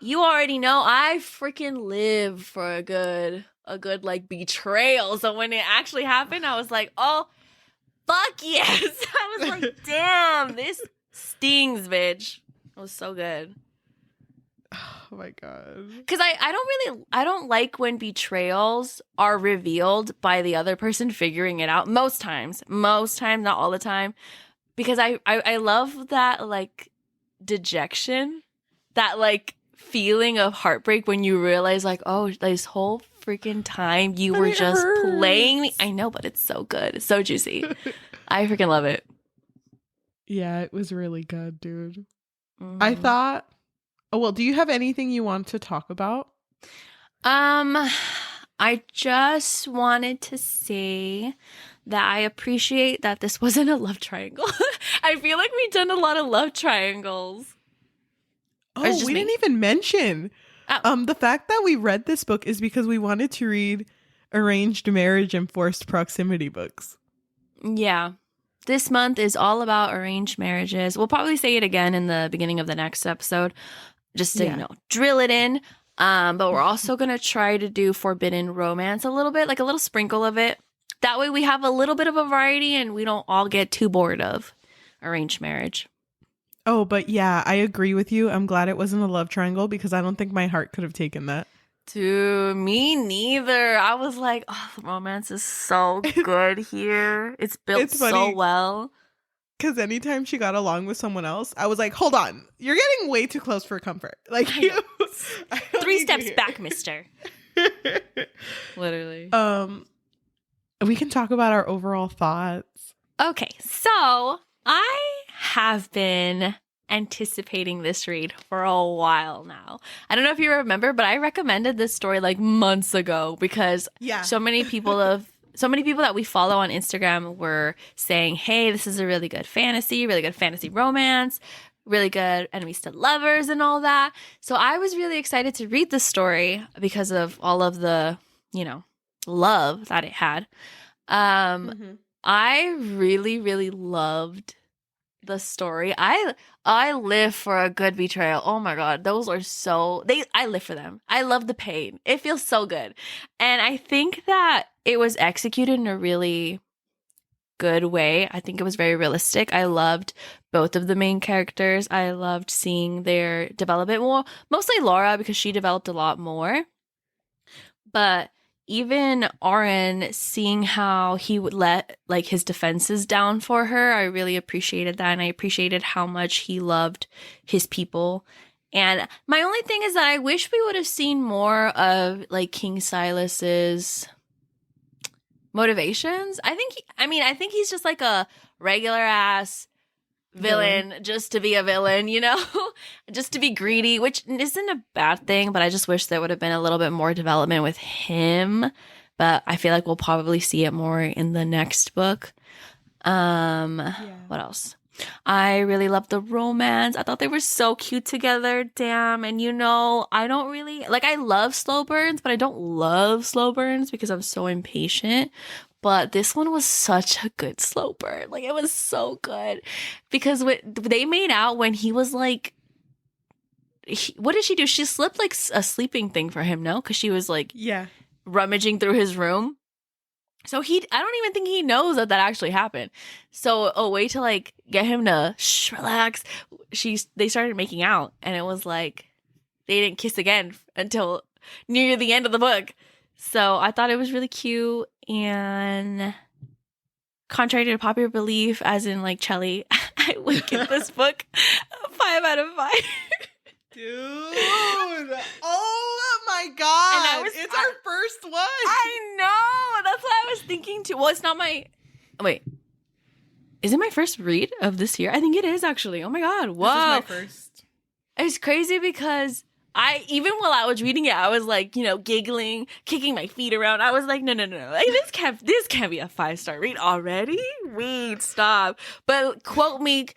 you already know I freaking live for a good like betrayal. So when it actually happened, I was like, oh, fuck yes. I was like, damn, this stings, bitch. It was so good. Oh my god. Because I don't like when betrayals are revealed by the other person figuring it out. Most times, not all the time. Because I love that like dejection, that like feeling of heartbreak when you realize like, oh, this whole freaking time you were just playing me. I know, but it's so good. It's so juicy. I freaking love it. Yeah, it was really good, dude. I thought, oh, well, do you have anything you want to talk about? I just wanted to say that I appreciate that this wasn't a love triangle. I feel like we've done a lot of love triangles. Oh, we didn't even mention the fact that we read this book is because we wanted to read arranged marriage and forced proximity books. Yeah. This month is all about arranged marriages. We'll probably say it again in the beginning of the next episode, just to, you know, drill it in. But we're also going to try to do forbidden romance a little bit, like a little sprinkle of it. That way we have a little bit of a variety and we don't all get too bored of arranged marriage. Oh, but yeah, I agree with you. I'm glad it wasn't a love triangle because I don't think my heart could have taken that. Dude, me neither. I was like, oh, the romance is so good here. It's built so well. Because anytime she got along with someone else, I was like, hold on. You're getting way too close for comfort. Like, I 3 steps back, mister. Literally. We can talk about our overall thoughts. Okay, so I have been anticipating this read for a while now. I don't know if you remember, but I recommended this story like months ago because so many people that we follow on Instagram were saying, hey, this is a really good fantasy romance, really good enemies to lovers and all that. So I was really excited to read this story because of all of the, you know, love that it had. I really, really loved the story. I live for a good betrayal. Oh my god, those are I live for them. I love the pain. It feels so good. And I think that it was executed in a really good way. I think it was very realistic. I loved both of the main characters. I loved seeing their development more, mostly Laura because she developed a lot more. But even Aren, seeing how he would let like his defenses down for her, I really appreciated that. And I appreciated how much he loved his people. And my only thing is that I wish we would have seen more of like King Silas's motivations. I think he's just like a regular ass villain just to be a villain, you know, just to be greedy, which isn't a bad thing, but I just wish there would have been a little bit more development with him. But I feel like we'll probably see it more in the next book. What else? I really loved the romance. I thought they were so cute together. Damn. And you know, I don't really like, I love slow burns, but I don't love slow burns because I'm so impatient. But this one was such a good slow burn. Like, it was so good because they made out when he was like what did she do? She slipped like a sleeping thing for him, no? Because she was like Yeah. rummaging through his room. So I don't even think he knows that actually happened. So a way to like get him to relax, they started making out, and it was like they didn't kiss again until near the end of the book. So I thought it was really cute, and contrary to popular belief, as in like Cheli, I would give this book a 5 out of 5. Dude, oh my god, it's our first one. I know, that's what I was thinking too. Well, it's not my, wait, is it my first read of this year? I think it is actually. Oh my god, whoa. This is my first. It's crazy because even while I was reading it, I was like, giggling, kicking my feet around. I was like, no. Like, this can't be a 5-star read already. Read, stop. But quote me,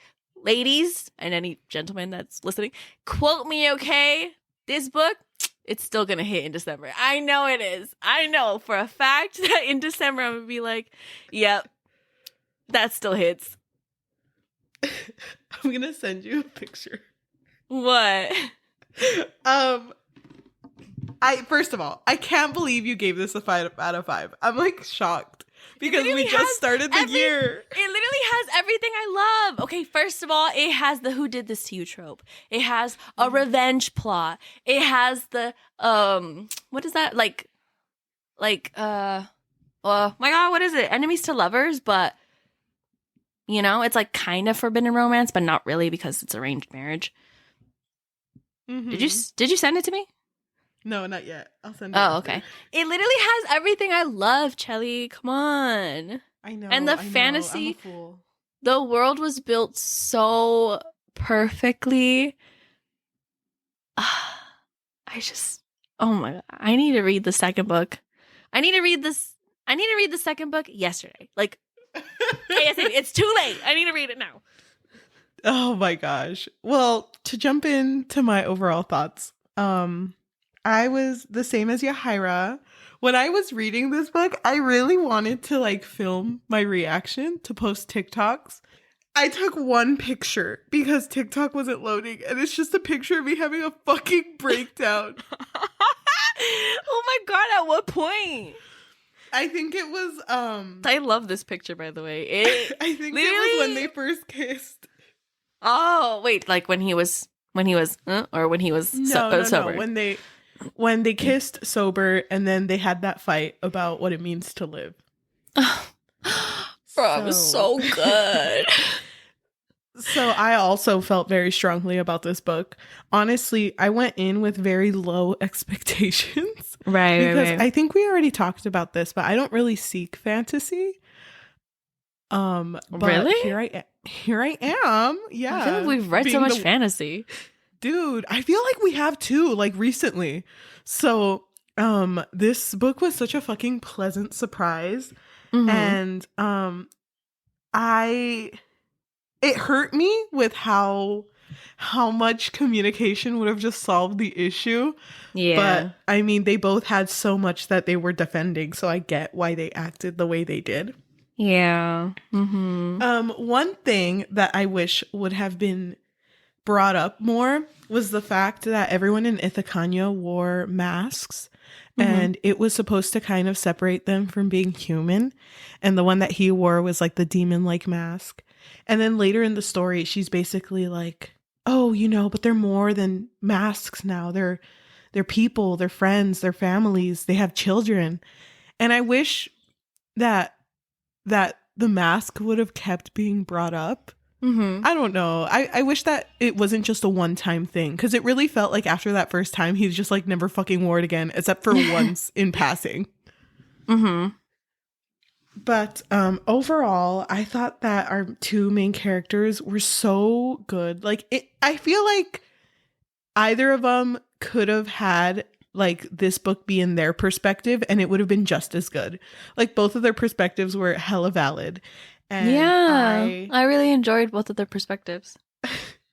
ladies, and any gentleman that's listening, quote me, okay? This book, it's still gonna hit in December. I know it is. I know for a fact that in December I'm gonna be like, yep, that still hits. I'm gonna send you a picture. What? First of all, I can't believe you gave this a 5 out of 5. I'm like shocked because we just started the year. It literally has everything I love. Okay, first of all, it has the "who did this to you" trope. It has a revenge plot. It has the what is that? Oh my god, what is it? Enemies to lovers, but it's like kind of forbidden romance, but not really because it's arranged marriage. Mm-hmm. Did you send it to me? No, not yet. I'll send it. Oh, okay. It literally has everything I love, Cheli. Come on. I know. And the fantasy, the world was built so perfectly. Oh my god. I need to read the second book. I need to read the second book yesterday. Like, it's too late. I need to read it now. Oh my gosh. Well, to jump into my overall thoughts, I was the same as Yajaira. When I was reading this book, I really wanted to like film my reaction to post TikToks. I took one picture because TikTok wasn't loading, and it's just a picture of me having a fucking breakdown. Oh my god, at what point? I think it was I love this picture, by the way. I think it was when they first kissed. Oh, wait, like when he was or when he was sober. No. When they kissed sober, and then they had that fight about what it means to live. Bro, it was so good. So I also felt very strongly about this book. Honestly, I went in with very low expectations. Right. Because I think we already talked about this, but I don't really seek fantasy. But really? Here I am. Yeah. I feel like we've read so much fantasy. Dude, I feel like we have too, like recently. So, this book was such a fucking pleasant surprise. Mm-hmm. And it hurt me with how much communication would have just solved the issue. Yeah. But I mean, they both had so much that they were defending, so I get why they acted the way they did. Yeah. Mm-hmm. One thing that I wish would have been brought up more was the fact that everyone in Ithacania wore masks, and it was supposed to kind of separate them from being human. And the one that he wore was like the demon-like mask. And then later in the story, she's basically like, oh, but they're more than masks now. They're people, they're friends, they're families, they have children. And I wish that the mask would have kept being brought up. Mm-hmm. I don't know. I wish that it wasn't just a one-time thing, because it really felt like after that first time, he just like never fucking wore it again, except for once in passing. Mm-hmm. But overall, I thought that our two main characters were so good. I feel like either of them could have had like this book be in their perspective, and it would have been just as good. Like both of their perspectives were hella valid. And yeah, I really enjoyed both of their perspectives.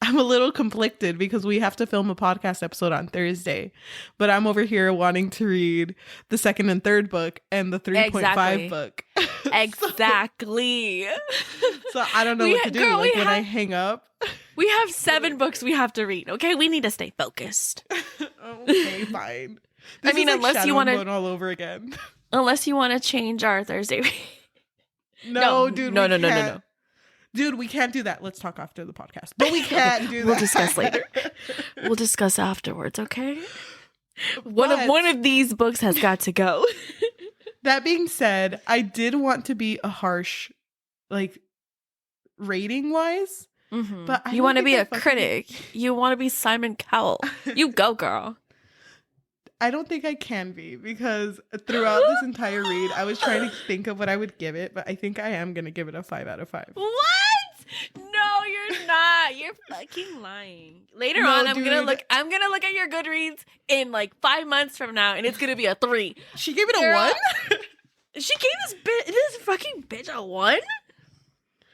I'm a little conflicted because we have to film a podcast episode on Thursday, but I'm over here wanting to read the second and third book and the 3.5 book. Exactly. So I don't know what to do. When I hang up. We have 7 books we have to read. Okay, we need to stay focused. Okay, fine. I mean, unless you want to all over again. Unless you want to change our Thursday. No, dude. No. Dude, we can't do that. Let's talk after the podcast. But we can't do that. We'll discuss later. We'll discuss afterwards, okay? One of these books has got to go. That being said, I did want to be a harsh, like, rating wise. Mm-hmm. But you want to be a critic. You want to be Simon Cowell. You go, girl. I don't think I can be, because throughout this entire read, I was trying to think of what I would give it, but I think I am going to give it a 5 out of 5. What? No, you're not. You're fucking lying. Later on, I'm gonna look at your Goodreads in like 5 months from now, and it's gonna be a 3. She gave it a 1? She gave this fucking bitch a 1?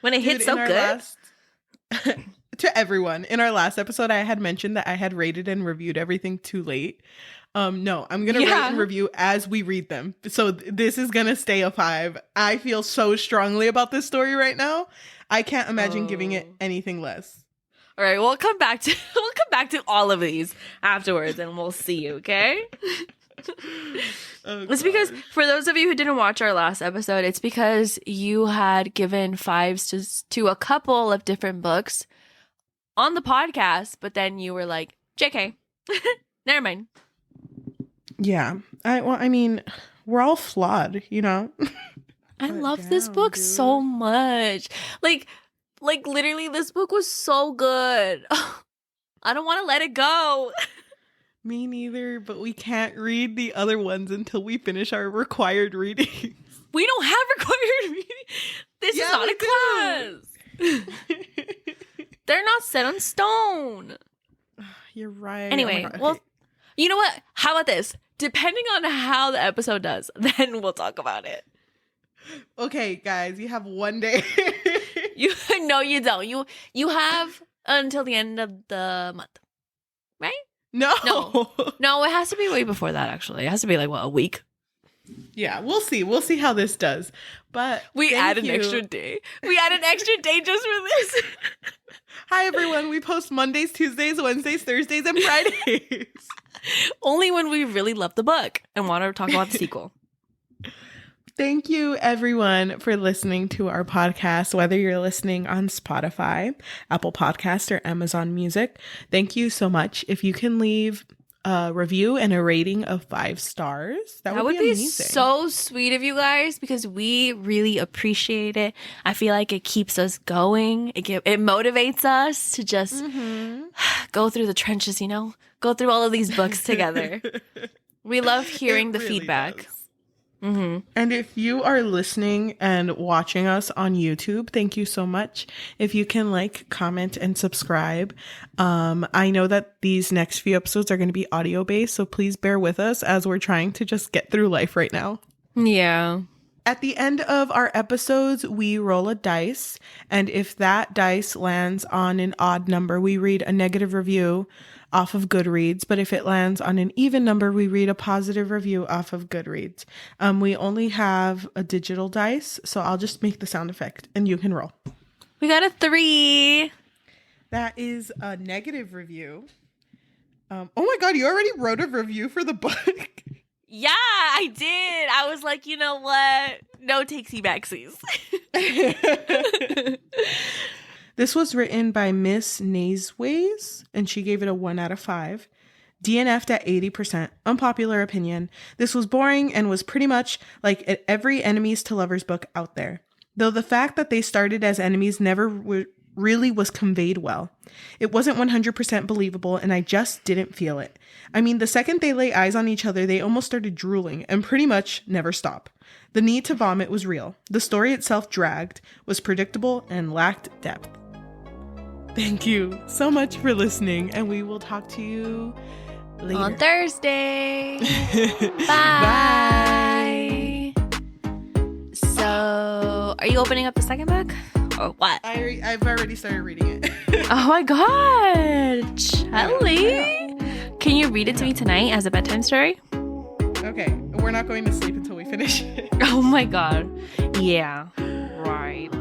When it hit so good? To everyone, in our last episode, I had mentioned that I had rated and reviewed everything too late. No, I'm going to rate and review as we read them. So this is going to stay a 5. I feel so strongly about this story right now. I can't imagine giving it anything less. All right, we'll come back to all of these afterwards, and we'll see, okay? It's because, for those of you who didn't watch our last episode, it's because you had given 5s to a couple of different books on the podcast, but then you were like, JK, never mind. Yeah. I mean, we're all flawed, you know? I love this book so much. Like literally, this book was so good. I don't want to let it go. Me neither, but we can't read the other ones until we finish our required readings. We don't have required reading. This is not a class. They're not set on stone. You're right. Anyway, well, you know what? How about this? Depending on how the episode does, then we'll talk about it. Okay, guys, you have 1 day. No, you don't. You have until the end of the month, right? No, it has to be way before that. Actually, it has to be like a week. Yeah, we'll see. We'll see how this does. But we add an extra day. We add an extra day just for this. Hi, everyone. We post Mondays, Tuesdays, Wednesdays, Thursdays, and Fridays. Only when we really love the book and want to talk about the sequel. Thank you, everyone, for listening to our podcast, whether you're listening on Spotify, Apple Podcasts, or Amazon Music. Thank you so much. If you can leave a review and a rating of 5 stars, that would be amazing. So sweet of you guys, because we really appreciate it. I feel like it keeps us going. It motivates us to just go through the trenches, go through all of these books together. We love hearing the feedback. Does. Mm-hmm. And if you are listening and watching us on YouTube, thank you so much. If you can comment, and subscribe. I know that these next few episodes are going to be audio based, so please bear with us as we're trying to just get through life right now. Yeah. At the end of our episodes, we roll a dice, and if that dice lands on an odd number, we read a negative review off of Goodreads, but if it lands on an even number, we read a positive review off of Goodreads. We only have a digital dice, so I'll just make the sound effect and you can roll. We got a 3. That is a negative review. Oh my God, you already wrote a review for the book? Yeah, I did. I was like, you know what? No takesy backsies. This was written by Miss Naisways, and she gave it a 1 out of 5. DNF'd at 80%. Unpopular opinion. This was boring and was pretty much like every enemies to lovers book out there. Though the fact that they started as enemies never really was conveyed well. It wasn't 100% believable, and I just didn't feel it. I mean, the second they lay eyes on each other, they almost started drooling and pretty much never stop. The need to vomit was real. The story itself dragged, was predictable, and lacked depth. Thank you so much for listening, and we will talk to you later. On Thursday. Bye. Bye. So, are you opening up the second book? Or what? I've already started reading it. Oh my God. Cheli. Can you read it to me tonight as a bedtime story? Okay. We're not going to sleep until we finish it. Oh my God. Yeah. Right.